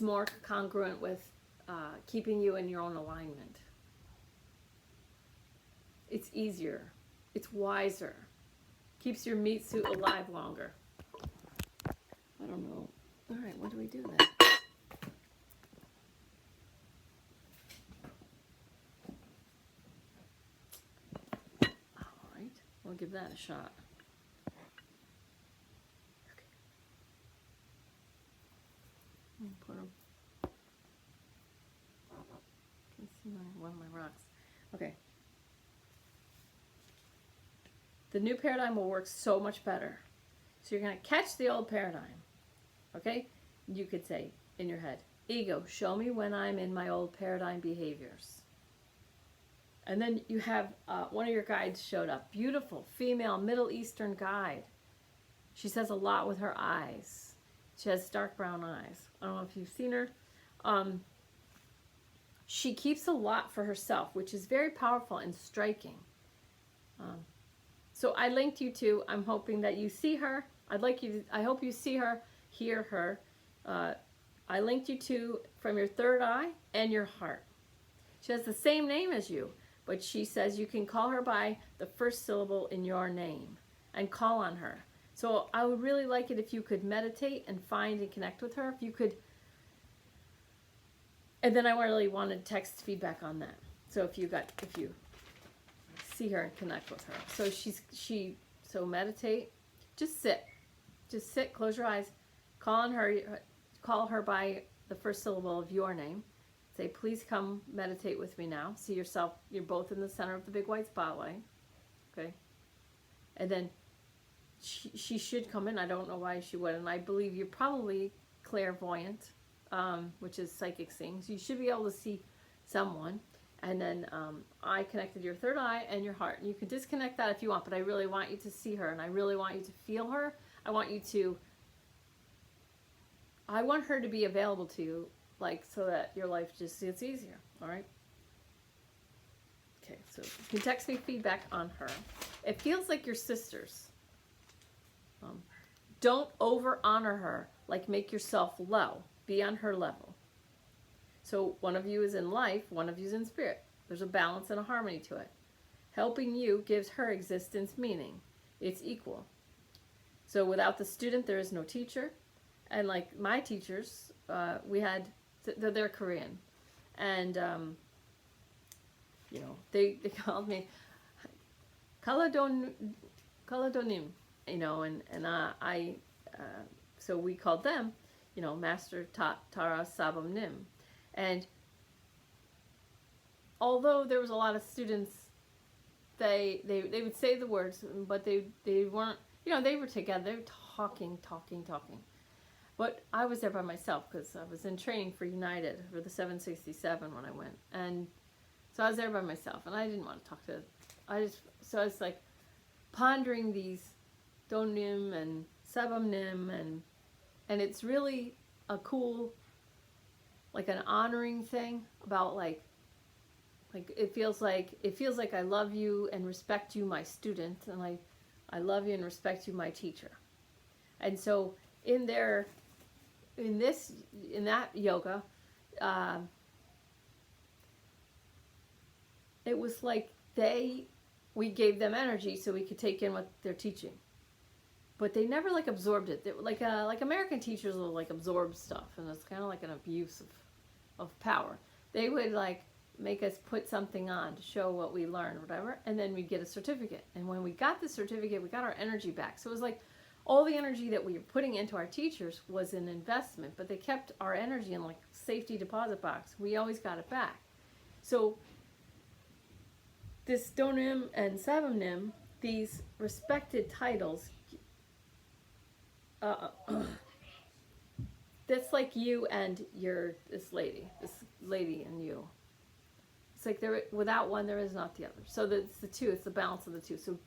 more congruent with keeping you in your own alignment. It's easier, it's wiser, keeps your meat suit alive longer. I don't know. All right, what do we do then? All right, we'll give that a shot. Okay. Put them. Can see one of my rocks. Okay. The new paradigm will work so much better. So you're going to catch the old paradigm. Okay? You could say in your head, ego, show me when I'm in my old paradigm behaviors. And then you have one of your guides showed up. Beautiful, female, Middle Eastern guide. She says a lot with her eyes. She has dark brown eyes. I don't know if you've seen her. She keeps a lot for herself, which is very powerful and striking. So I linked you to, I'm hoping that you see her. I hope you see her, hear her. I linked you to from your third eye and your heart. She has the same name as you, but she says you can call her by the first syllable in your name and call on her. So I would really like it if you could meditate and find and connect with her. If you could, and then I really wanted text feedback on that. So if you see her and connect with her. So so meditate, just sit, close your eyes, call her by the first syllable of your name. Say, please come meditate with me now. See yourself, you're both in the center of the big white spotlight. Okay. And then she should come in. I don't know why she wouldn't. I believe you're probably clairvoyant, which is psychic seeing. So you should be able to see someone. And then I connected your third eye and your heart. And you can disconnect that if you want, but I really want you to see her and I really want you to feel her. I want her to be available to you, like, so that your life just gets easier, all right? Okay, so you can text me feedback on her. It feels like your sisters. Don't over-honor her, like make yourself low. Be on her level. So one of you is in life, one of you is in spirit. There's a balance and a harmony to it. Helping you gives her existence meaning. It's equal. So without the student, there is no teacher. And like my teachers, they're Korean. And, they called me Kaladonim, and so we called them, Master Tara Sabam Nim. And although there was a lot of students, they would say the words, but they weren't, they were together, they were talking. But I was there by myself because I was in training for United for the 767 when I went. And so I was there by myself and I didn't want to talk to, so I was like pondering these Donim and Sabamnim and it's really a cool, like an honoring thing about like it feels like I love you and respect you, my student, and I love you and respect you, my teacher. And so in that yoga, it was like we gave them energy so we could take in what they're teaching. But they never like absorbed it. They, like American teachers will like absorb stuff, and it's kind of like an abuse of power. They would like make us put something on to show what we learned, whatever, and then we'd get a certificate. And when we got the certificate, we got our energy back. So it was like all the energy that we were putting into our teachers was an investment, but they kept our energy in like safety deposit box. We always got it back. So this Donim and Sabamnim, these respected titles, that's like you and this lady and you. It's like without one there is not the other. So it's the two, it's the balance of the two. So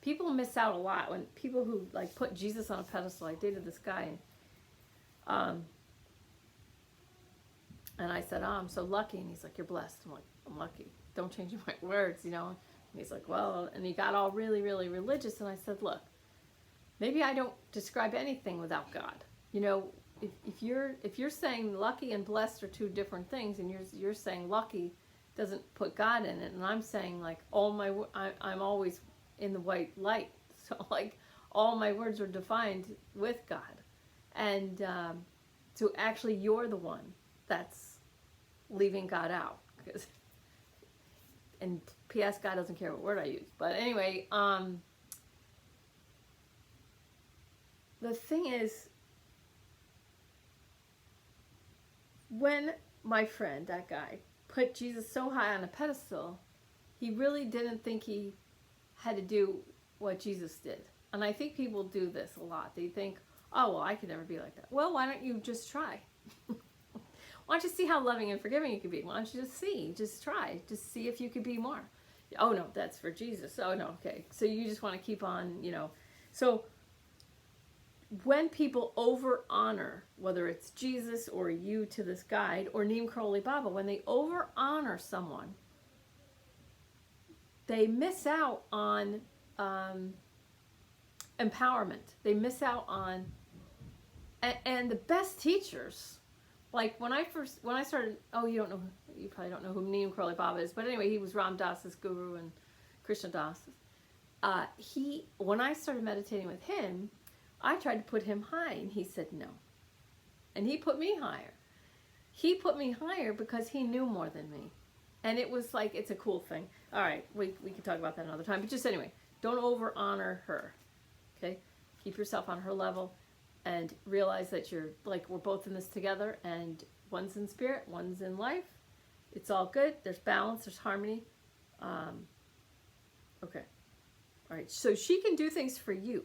people miss out a lot when people who like put Jesus on a pedestal. I dated this guy and I said, I'm so lucky, and he's like, you're blessed. I'm like, I'm lucky. Don't change my words, And he's like, well, and he got all really, really religious, and I said, look, Maybe I don't describe anything without God. You know, if you're saying lucky and blessed are two different things, and you're saying lucky doesn't put God in it, and I'm saying like I'm always in the white light, so like all my words are defined with God, and so actually you're the one that's leaving God out, because and P.S. God doesn't care what word I use, but anyway, the thing is, when my friend, that guy, put Jesus so high on a pedestal, he really didn't think he had to do what Jesus did. And I think people do this a lot. They think, oh, well, I could never be like that. Well, why don't you just try? Why don't you see how loving and forgiving you could be? Why don't you just see? Just try. Just see if you could be more. Oh, no, that's for Jesus. Oh, no, okay. So you just want to keep on, you know. So when people over honor, whether it's Jesus or you to this guide or Neem Karoli Baba, when they over honor someone, they miss out on empowerment. They miss out on, and the best teachers, like when I started, oh, you probably don't know who Neem Karoli Baba is, but anyway, he was Ram Dass's guru and Krishna Das's. When I started meditating with him, I tried to put him high, and he said no. And he put me higher. He put me higher because he knew more than me. And it was like, it's a cool thing. All right, we can talk about that another time. But just anyway, don't over honor her. Okay? Keep yourself on her level and realize that you're, like, we're both in this together, and one's in spirit, one's in life. It's all good. There's balance, there's harmony. Okay. All right, so she can do things for you.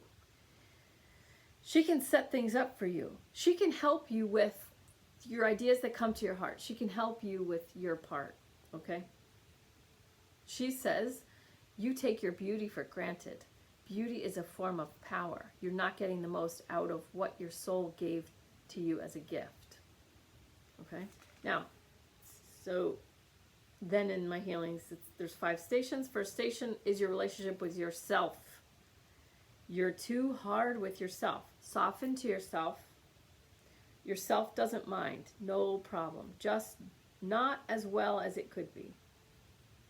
She can set things up for you. She can help you with your ideas that come to your heart. She can help you with your part, okay? She says, you take your beauty for granted. Beauty is a form of power. You're not getting the most out of what your soul gave to you as a gift, okay? Now, so then in my healings, there's 5 stations. First station is your relationship with yourself. You're too hard with yourself. Soften to yourself. Yourself doesn't mind. No problem. Just not as well as it could be.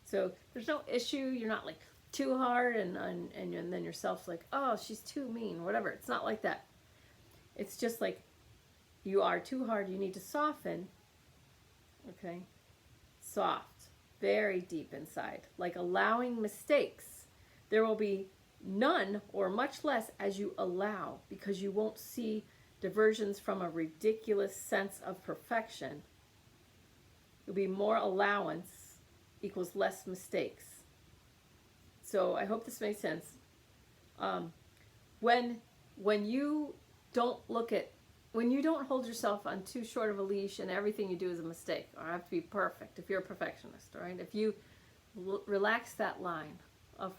So there's no issue. You're not like too hard and then yourself's like, oh, she's too mean, whatever. It's not like that. It's just like you are too hard. You need to soften. Okay? Soft. Very deep inside. Like allowing mistakes. There will be none or much less as you allow, because you won't see diversions from a ridiculous sense of perfection. It'll be more allowance equals less mistakes. So I hope this makes sense. When you don't hold yourself on too short of a leash and everything you do is a mistake or have to be perfect, if you're a perfectionist, all right? If you relax that line of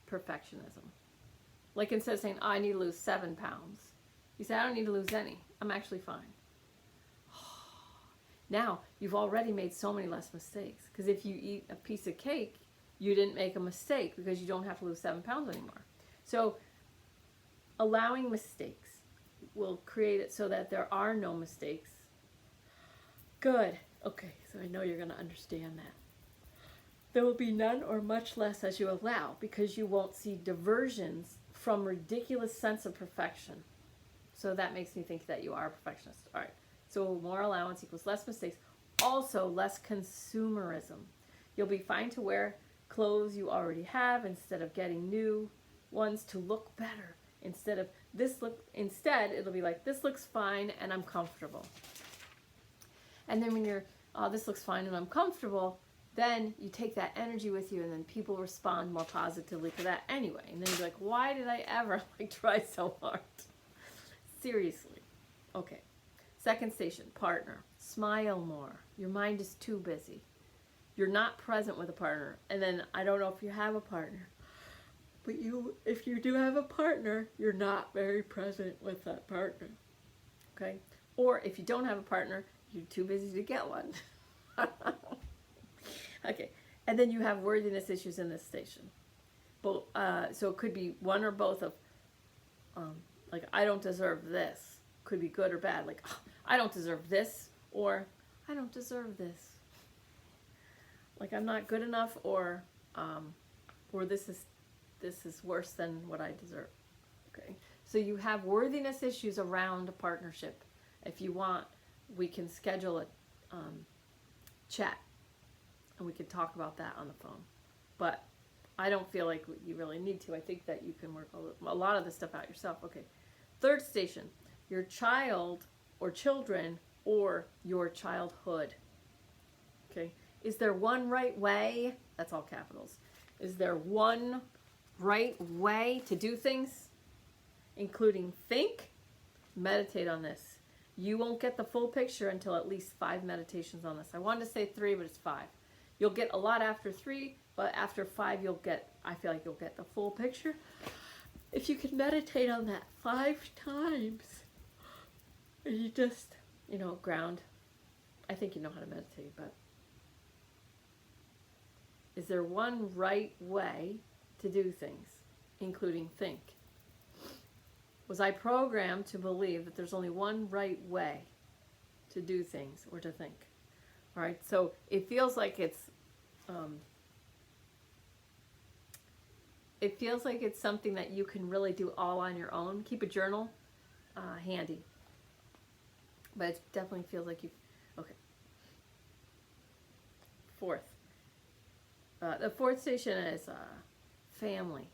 perfectionism. Like instead of saying, oh, I need to lose 7 pounds, you say, I don't need to lose any. I'm actually fine. Now, you've already made so many less mistakes. Because if you eat a piece of cake, you didn't make a mistake because you don't have to lose 7 pounds anymore. So allowing mistakes will create it so that there are no mistakes. Good. Okay, so I know you're going to understand that. There will be none or much less as you allow, because you won't see diversions from ridiculous sense of perfection. So that makes me think that you are a perfectionist. All right. So more allowance equals less mistakes. Also less consumerism. You'll be fine to wear clothes you already have instead of getting new ones to look better. Instead it'll be like, this looks fine and I'm comfortable. And then when you're, oh, this looks fine and I'm comfortable, then you take that energy with you, and then people respond more positively to that anyway. And then you're like, why did I ever try so hard? Seriously. Okay. Second station, partner. Smile more. Your mind is too busy. You're not present with a partner. And then I don't know if you have a partner, but if you do have a partner, you're not very present with that partner. Okay? Or if you don't have a partner, you're too busy to get one. Okay, and then you have worthiness issues in this station. So it could be one or both of Like, I don't deserve this. Could be good or bad. Like, oh, I don't deserve this, or I don't deserve this. Like, I'm not good enough, or this is worse than what I deserve. Okay. So you have worthiness issues around a partnership. If you want, we can schedule a chat, and we can talk about that on the phone. But I don't feel like you really need to. I think that you can work a lot of this stuff out yourself. Okay. Third station, your child or children or your childhood. Okay. Is there one right way? That's all capitals. Is there one right way to do things? Including think, meditate on this. You won't get the full picture until at least 5 meditations on this. I wanted to say 3, but it's 5. You'll get a lot after 3, but after 5 I feel like you'll get the full picture. If you can meditate on that 5 times, and you just, ground. I think you know how to meditate, but is there one right way to do things, including think? Was I programmed to believe that there's only one right way to do things or to think? All right, so it feels like it's something that you can really do all on your own. Keep a journal handy, but it definitely feels like you. Okay. The fourth station is family.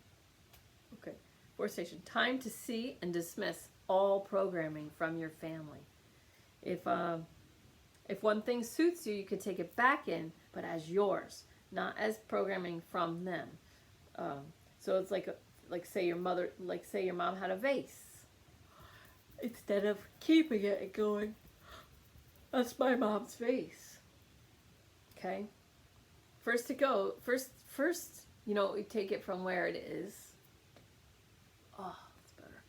Okay. Fourth station, time to see and dismiss all programming from your family. If one thing suits you, you could take it back in, but as yours, not as programming from them. So it's like say your mom had a vase. Instead of keeping it and going, that's my mom's vase. Okay? First, you take it from where it is. Oh, that's better.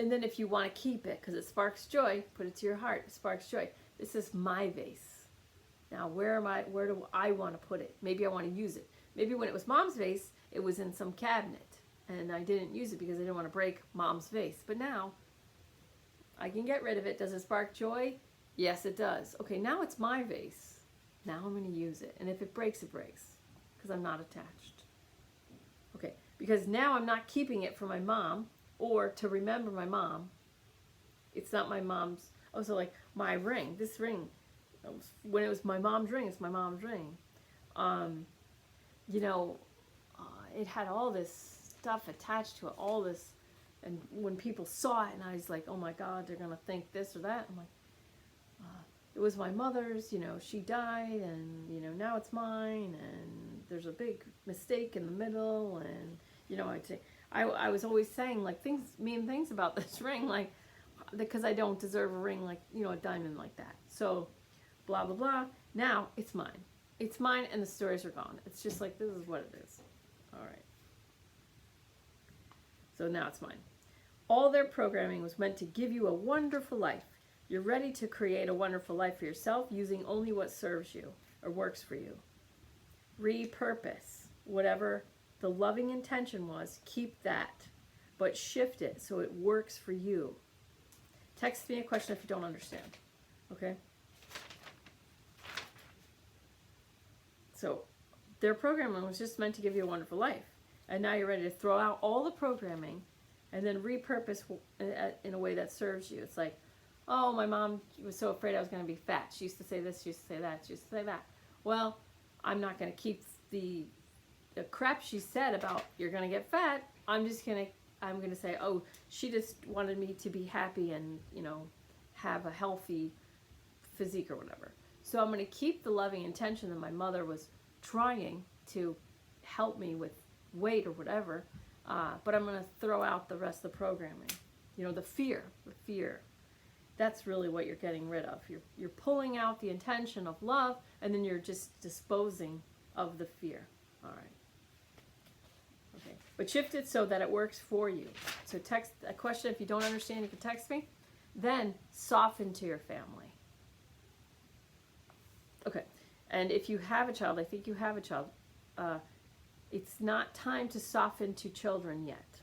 And then if you want to keep it, because it sparks joy, put it to your heart. It sparks joy. This is my vase. Now, where do I want to put it? Maybe I want to use it. Maybe when it was mom's vase, it was in some cabinet, and I didn't use it because I didn't want to break mom's vase. But now, I can get rid of it. Does it spark joy? Yes, it does. Okay, now it's my vase. Now I'm going to use it. And if it breaks, it breaks, because I'm not attached. Okay, because now I'm not keeping it for my mom or to remember my mom. It's not my mom's. Oh, so like my ring, this ring, when it was my mom's ring, it's my mom's ring. It had all this stuff attached to it, all this, and when people saw it, and I was like, oh my God, they're going to think this or that. I'm like, it was my mother's, she died, and, now it's mine, and there's a big mistake in the middle, and, I was always saying, like, mean things about this ring, like, because I don't deserve a ring like, a diamond like that. So, blah, blah, blah. Now, it's mine. It's mine, and the stories are gone. It's just like, this is what it is. All right. So now it's mine. All their programming was meant to give you a wonderful life. You're ready to create a wonderful life for yourself using only what serves you or works for you. Repurpose. Whatever the loving intention was, keep that, but shift it so it works for you. Text me a question if you don't understand. Okay? So, their programming was just meant to give you a wonderful life. And now you're ready to throw out all the programming and then repurpose in a way that serves you. It's like, oh, my mom was so afraid I was going to be fat. She used to say this, she used to say that, she used to say that. Well, I'm not going to keep the crap she said about you're going to get fat. I'm going to say, oh, she just wanted me to be happy and, have a healthy physique or whatever. So I'm going to keep the loving intention that my mother was trying to help me with weight or whatever, but I'm going to throw out the rest of the programming. The fear. That's really what you're getting rid of. You're pulling out the intention of love, and then you're just disposing of the fear. All right. Okay. But shift it so that it works for you. So text a question if you don't understand, you can text me. Then soften to your family. Okay. And if you have a child, I think you have a child, it's not time to soften to children yet.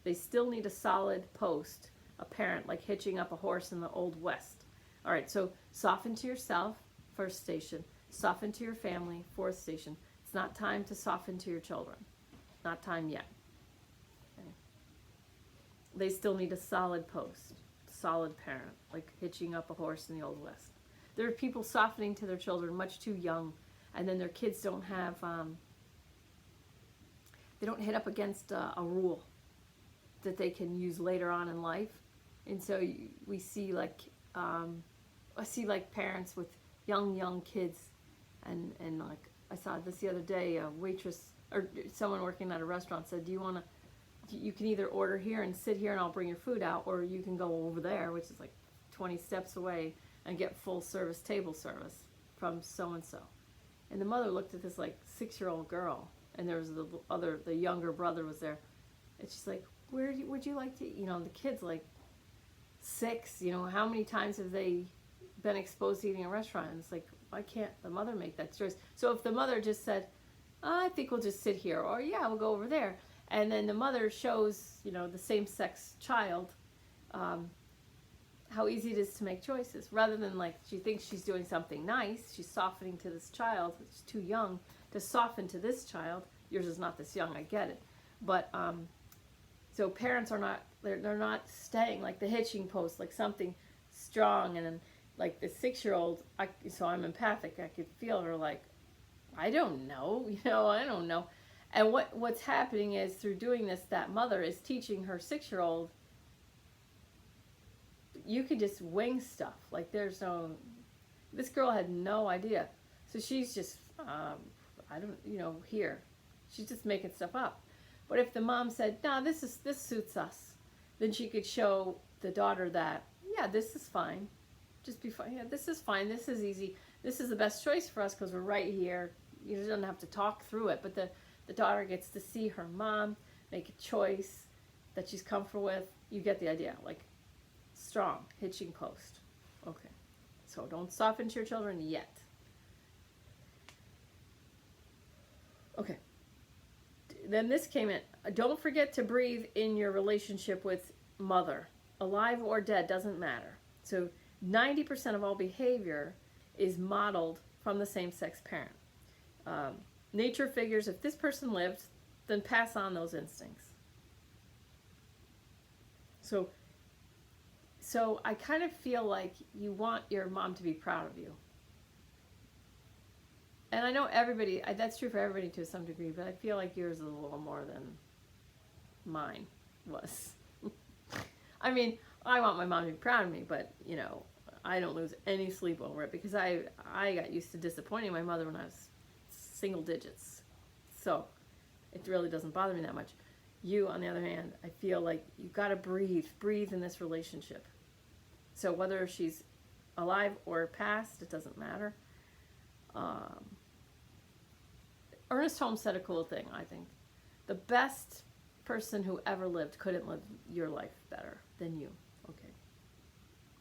They still need a solid post, a parent, like hitching up a horse in the Old West. All right, so soften to yourself, first station. Soften to your family, fourth station. It's not time to soften to your children. Not time yet. Okay. They still need a solid post, solid parent, like hitching up a horse in the Old West. There are people softening to their children much too young, and then their kids don't have, they don't hit up against a rule that they can use later on in life. And so we see like, I see like parents with young kids, and like I saw this the other day, a waitress or someone working at a restaurant said, you can either order here and sit here and I'll bring your food out, or you can go over there, which is like 20 steps away, and get full service table service from so-and-so. And the mother looked at this like 6-year-old girl, and there was the younger brother was there, and she's like, would you like to eat? You know, the kid's like 6, you know, how many times have they been exposed to eating at a restaurant? And it's like, why can't the mother make that choice? So if the mother just said, I think we'll just sit here, or yeah, we'll go over there, and then the mother shows, you know, the same-sex child how easy it is to make choices, rather than like she thinks she's doing something nice, she's softening to this child, it's too young to soften to this child. Yours is not this young, I get it, but so parents are not, they're not staying like the hitching post, like something strong, and then like the 6-year-old, so I'm empathic, I could feel her like, I don't know, you know, I don't know. And what's happening is, through doing this, that mother is teaching her 6-year-old, you could just wing stuff. Like there's no, this girl had no idea. So she's just, I don't, you know, here. She's just making stuff up. But if the mom said, no, this suits us, then she could show the daughter that, yeah, this is fine. Just be fine. Yeah, this is fine. This is easy. This is the best choice for us because we're right here. You don't have to talk through it. But the daughter gets to see her mom make a choice that she's comfortable with. You get the idea. Like, strong hitching post. Okay. So don't soften to your children yet. Okay. Then this came in. Don't forget to breathe in your relationship with mother. Alive or dead, doesn't matter. So 90% of all behavior is modeled from the same-sex parent. Nature figures if this person lived, then pass on those instincts. So I kind of feel like you want your mom to be proud of you. And I know everybody, that's true for everybody to some degree, but I feel like yours is a little more than mine was. I mean, I want my mom to be proud of me, but, you know, I don't lose any sleep over it because I got used to disappointing my mother when I was single digits. So it really doesn't bother me that much. You, on the other hand, I feel like you got to breathe in this relationship. So whether she's alive or past, it doesn't matter. Ernest Holmes said a cool thing, I think. The best person who ever lived couldn't live your life better than you. Okay.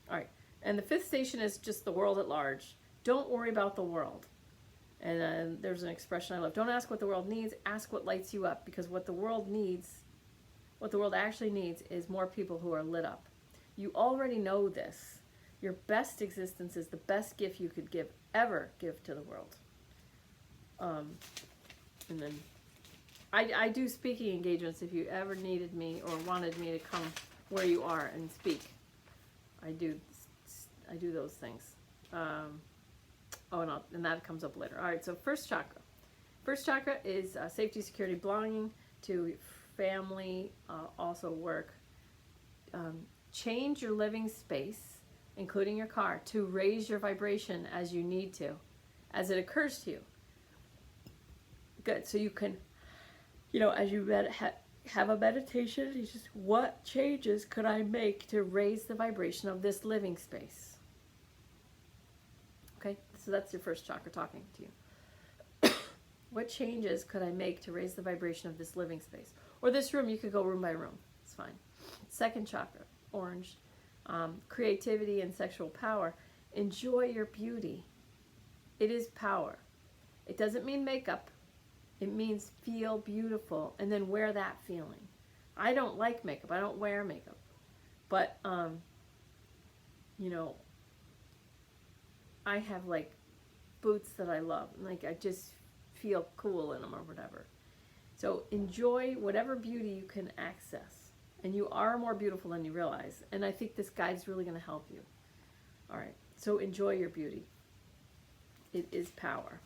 All right. And the 5th station is just the world at large. Don't worry about the world. And there's an expression I love. Don't ask what the world needs, ask what lights you up. Because what the world needs, what the world actually needs, is more people who are lit up. You already know this. Your best existence is the best gift you could ever give to the world. And then I do speaking engagements if you ever needed me or wanted me to come where you are and speak. I do those things. And that comes up later. All right, so first chakra. First chakra is safety, security, belonging to family, also work. Change your living space, including your car, to raise your vibration as you need to, as it occurs to you. Good. So you can, you know, as you have a meditation, you just, what changes could I make to raise the vibration of this living space? Okay, so that's your first chakra talking to you. What changes could I make to raise the vibration of this living space? Or this room, you could go room by room. It's fine. Second chakra, orange, creativity and sexual power. Enjoy your beauty. It is power. It doesn't mean makeup. It means feel beautiful and then wear that feeling. I don't like makeup. I don't wear makeup. But, you know, I have like boots that I love. Like I just feel cool in them or whatever. So enjoy whatever beauty you can access. And you are more beautiful than you realize. And I think this guide's really going to help you. All right. So enjoy your beauty. It is power.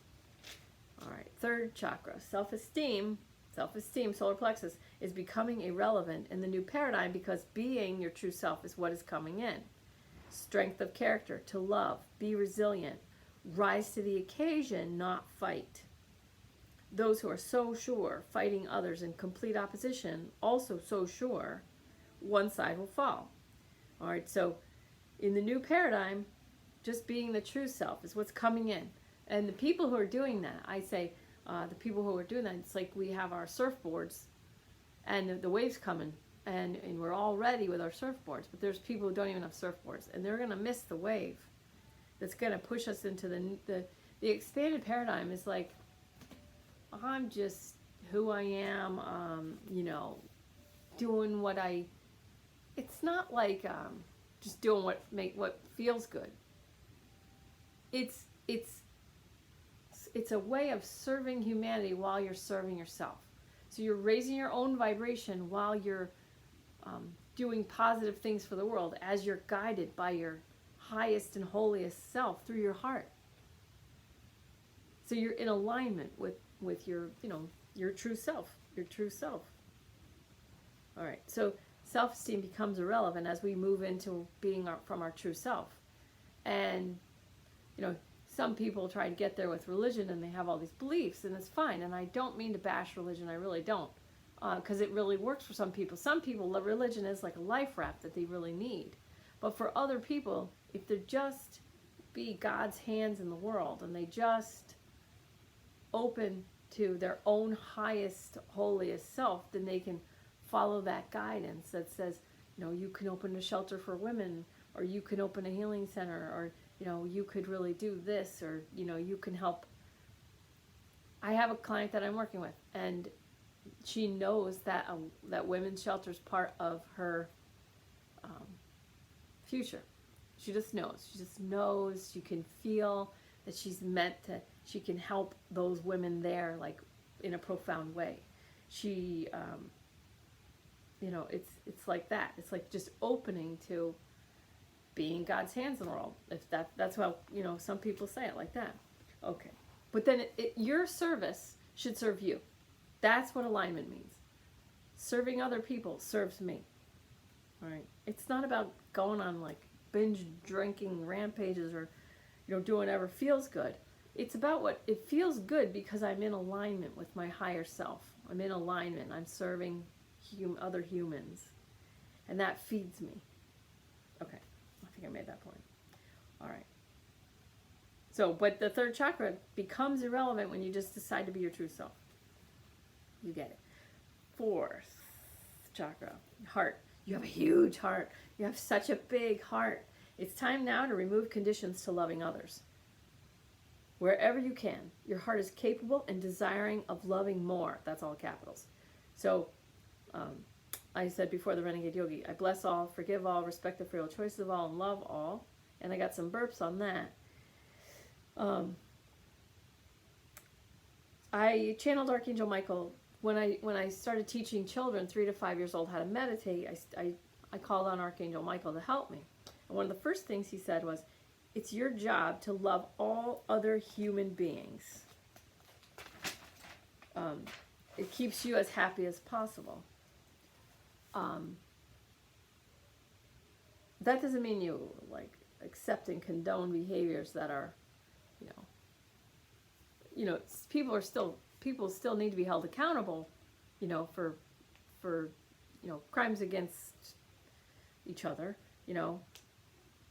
All right. Third chakra, self-esteem. Self-esteem, solar plexus, is becoming irrelevant in the new paradigm because being your true self is what is coming in. Strength of character, to love, be resilient, rise to the occasion, not fight. Those who are so sure, fighting others in complete opposition, also so sure, one side will fall. All right, so in the new paradigm, just being the true self is what's coming in. And the people who are doing that, I say, the people who are doing that, it's like we have our surfboards and the waves coming and we're all ready with our surfboards, but there's people who don't even have surfboards and they're going to miss the wave that's going to push us into the expanded paradigm. Is like, I'm just who I am, you know, doing what it's not like just doing what feels good. It's a way of serving humanity while you're serving yourself. So you're raising your own vibration while you're doing positive things for the world as you're guided by your highest and holiest self through your heart. So you're in alignment with your, you know, your true self, All right. So self-esteem becomes irrelevant as we move into being from our true self. And, you know, some people try to get there with religion and they have all these beliefs, and it's fine. And I don't mean to bash religion, I really don't, because it really works for some people. Some people, religion is like a life raft that they really need. But for other people, if they're just be God's hands in the world and they just open to their own highest, holiest self, then they can follow that guidance that says, you know, you can open a shelter for women, or you can open a healing center, or, you know, you could really do this, or, you know, you can help. I have a client that I'm working with, and she knows that that women's shelter is part of her future. She just knows. She just knows. She can feel that she's meant to. She can help those women there, like in a profound way. She, you know, it's like that. It's like just opening to being God's hands in the world. If that's how, you know, some people say it like that. Okay, but then your service should serve you. That's what alignment means. Serving other people serves me. All right. It's not about going on like binge drinking rampages or, you know, doing whatever feels good. It's about what it feels good because I'm in alignment with my higher self. I'm in alignment. I'm serving other humans, and that feeds me. Okay, I think I made that point. All right. So, but the third chakra becomes irrelevant when you just decide to be your true self. You get it. Fourth chakra, heart. You have a huge heart. You have such a big heart. It's time now to remove conditions to loving others. Wherever you can, your heart is capable and desiring of loving more. That's all capitals. So, I said before the Renegade Yogi, I bless all, forgive all, respect the free will choices of all, and love all. And I got some burps on that. I channeled Archangel Michael when I started teaching children 3 to 5 years old how to meditate. I called on Archangel Michael to help me. And one of the first things he said was, it's your job to love all other human beings. It keeps you as happy as possible. That doesn't mean you like accept and condone behaviors that are, people still need to be held accountable, for crimes against each other,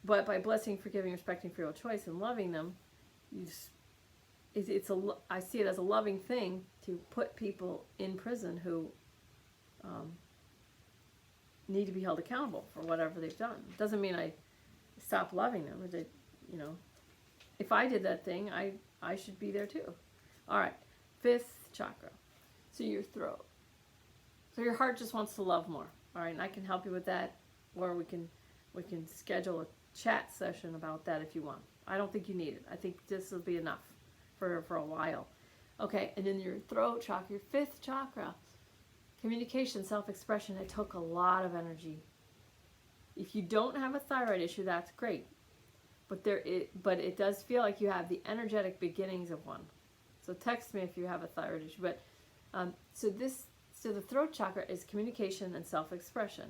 but by blessing, forgiving, respecting free will choice and loving them, I see it as a loving thing to put people in prison who need to be held accountable for whatever they've done. It doesn't mean I stop loving them. If I did that thing, I should be there too. All right, 5th chakra. So your throat. So your heart just wants to love more. All right, and I can help you with that, or we can schedule a chat session about that if you want. I don't think you need it. I think this will be enough for a while. Okay, and then your throat chakra, your fifth chakra, communication, self-expression. It took a lot of energy. If you don't have a thyroid issue, that's great. But it does feel like you have the energetic beginnings of one. So text me if you have a thyroid issue. But so the throat chakra is communication and self-expression.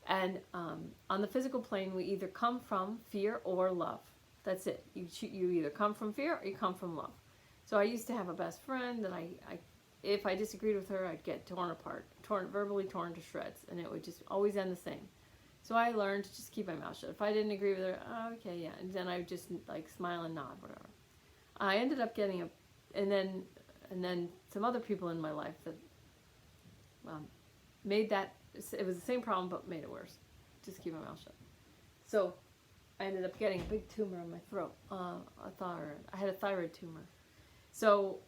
And on the physical plane, we either come from fear or love. That's it. You either come from fear or you come from love. So I used to have a best friend that if I disagreed with her, I'd get torn apart, verbally torn to shreds, and it would just always end the same. So I learned to just keep my mouth shut. If I didn't agree with her, oh, okay, yeah, and then I would just like smile and nod, whatever. I ended up getting and then some other people in my life that made that. It was the same problem, but made it worse. Just keep my mouth shut. So I ended up getting a big tumor in my throat. I had a thyroid tumor. So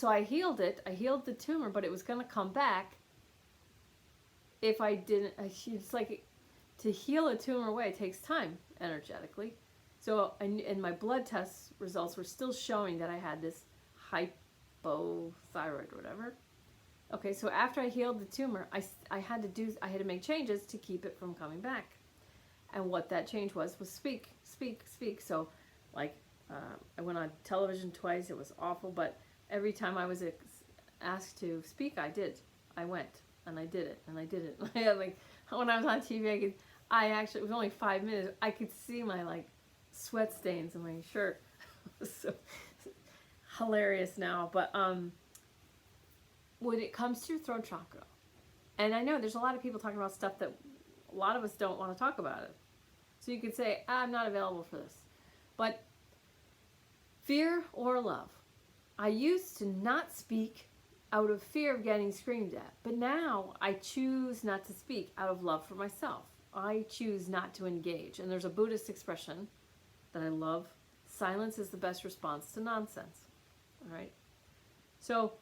I healed it. I healed the tumor, but it was going to come back if I didn't. It's like to heal a tumor away takes time energetically. So and my blood test results were still showing that I had this hypothyroid, whatever. Okay, so after I healed the tumor, I had to make changes to keep it from coming back. And what that change was speak. So like I went on television twice. It was awful, but every time I was asked to speak, I did. I went and I did it and I did it. Like when I was on TV, it was only 5 minutes. I could see my like sweat stains on my shirt. It was so hilarious now, but when it comes to your throat chakra, and I know there's a lot of people talking about stuff that a lot of us don't want to talk about it. So you could say, I'm not available for this. But fear or love. I used to not speak out of fear of getting screamed at, but now I choose not to speak out of love for myself. I choose not to engage. And there's a Buddhist expression that I love. Silence is the best response to nonsense. All right? So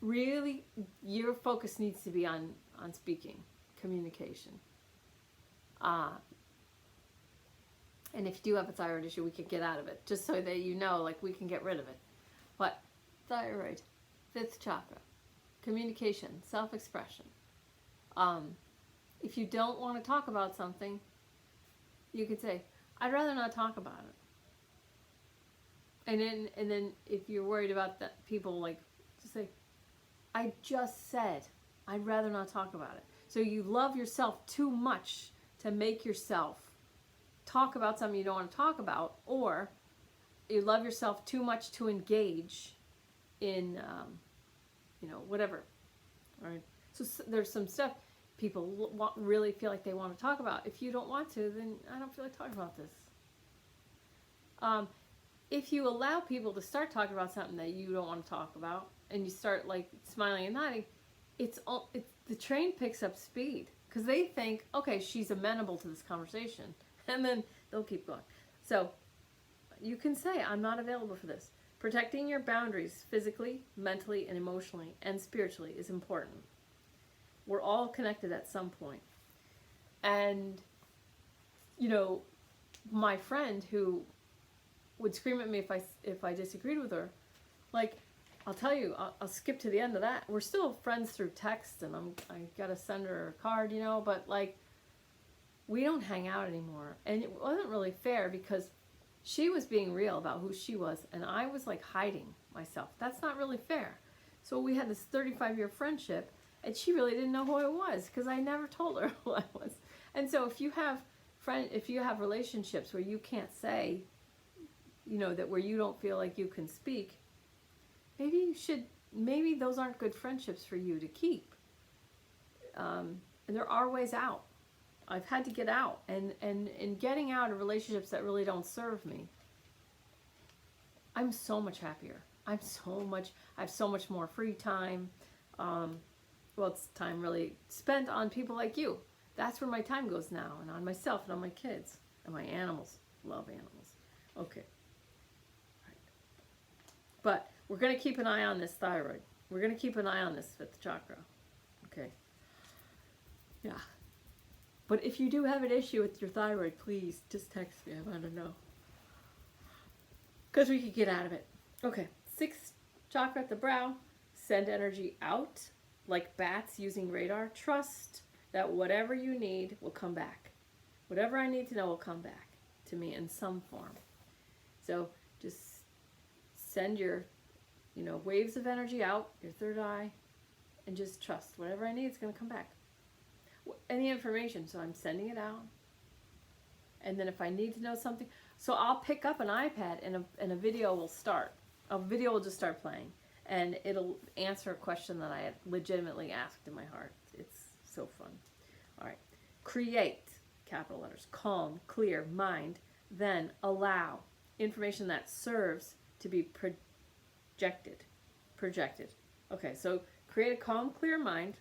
really, your focus needs to be on speaking, communication. And if you do have a thyroid issue, we can get out of it, just so that you know, like, we can get rid of it. But thyroid, fifth chakra, communication, self-expression. If you don't want to talk about something, you could say, I'd rather not talk about it. And then if you're worried about that, people like, just say, I just said, I'd rather not talk about it. So you love yourself too much to make yourself talk about something you don't want to talk about, or you love yourself too much to engage in, whatever. All right. So there's some stuff people really feel like they want to talk about. If you don't want to, then I don't feel like talking about this. If you allow people to start talking about something that you don't want to talk about, and you start like smiling and nodding, the train picks up speed because they think, okay, she's amenable to this conversation, and then they'll keep going. So you can say, I'm not available for this. Protecting your boundaries physically, mentally, and emotionally, and spiritually is important. We're all connected at some point. And, my friend who would scream at me if I disagreed with her, like, I'll tell you, I'll skip to the end of that. We're still friends through text, and I gotta send her a card, but like, we don't hang out anymore. And it wasn't really fair because she was being real about who she was, and I was like hiding myself. That's not really fair. So we had this 35-year friendship, and she really didn't know who I was because I never told her who I was. And so if you have relationships where you can't say, that where you don't feel like you can speak, maybe those aren't good friendships for you to keep. And there are ways out. I've had to get out, and in getting out of relationships that really don't serve me, I'm so much happier. I have so much more free time. It's time really spent on people like you. That's where my time goes now, and on myself, and on my kids, and my animals. Love animals. Okay. All right. But we're going to keep an eye on this thyroid. We're going to keep an eye on this fifth chakra. Okay. Yeah. But if you do have an issue with your thyroid, please just text me. I want to know. Because we could get out of it. Okay. Sixth chakra at the brow. Send energy out like bats using radar. Trust that whatever you need will come back. Whatever I need to know will come back to me in some form. So just send your, waves of energy out, your third eye, and just trust whatever I need is going to come back. Any information, so I'm sending it out. And then if I need to know something, so I'll pick up an iPad and a video will start. A video will just start playing. And it'll answer a question that I had legitimately asked in my heart. It's so fun. All right. Create, capital letters, calm, clear, mind, then allow information that serves to be projected. Okay, so create a calm, clear mind,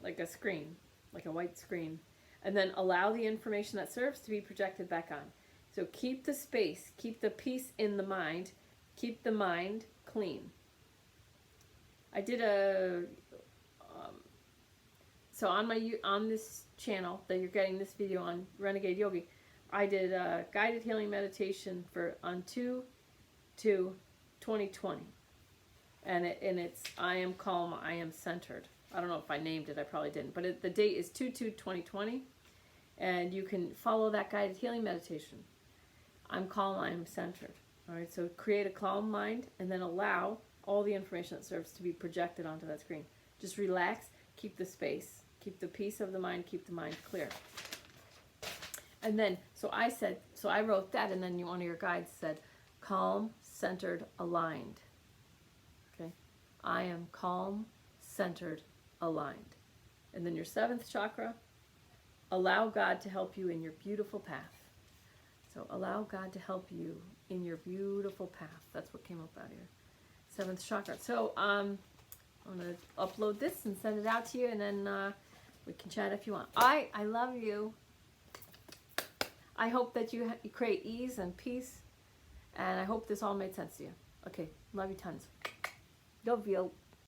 like a screen, like a white screen, and then allow the information that serves to be projected back on. So keep the space, keep the peace in the mind, keep the mind clean. I did so on this channel that you're getting this video on, Renegade Yogi, I did a guided healing meditation on 2/2/2020, and it's I am calm, I am centered. I don't know if I named it, I probably didn't, but the date is 2/2/2020, and you can follow that guided healing meditation. I'm calm, I am centered. All right, so create a calm mind, and then allow all the information that serves to be projected onto that screen. Just relax, keep the space, keep the peace of the mind, keep the mind clear. And then, so I wrote that, and then one of your guides said, calm, centered, aligned. Okay? I am calm, centered, aligned. And then your seventh chakra, allow God to help you in your beautiful path. So allow God to help you in your beautiful path. That's what came up out here. Seventh chakra. So I'm going to upload this and send it out to you, and then we can chat if you want. I love you. I hope that you create ease and peace, and I hope this all made sense to you. Okay, love you tons. Love you.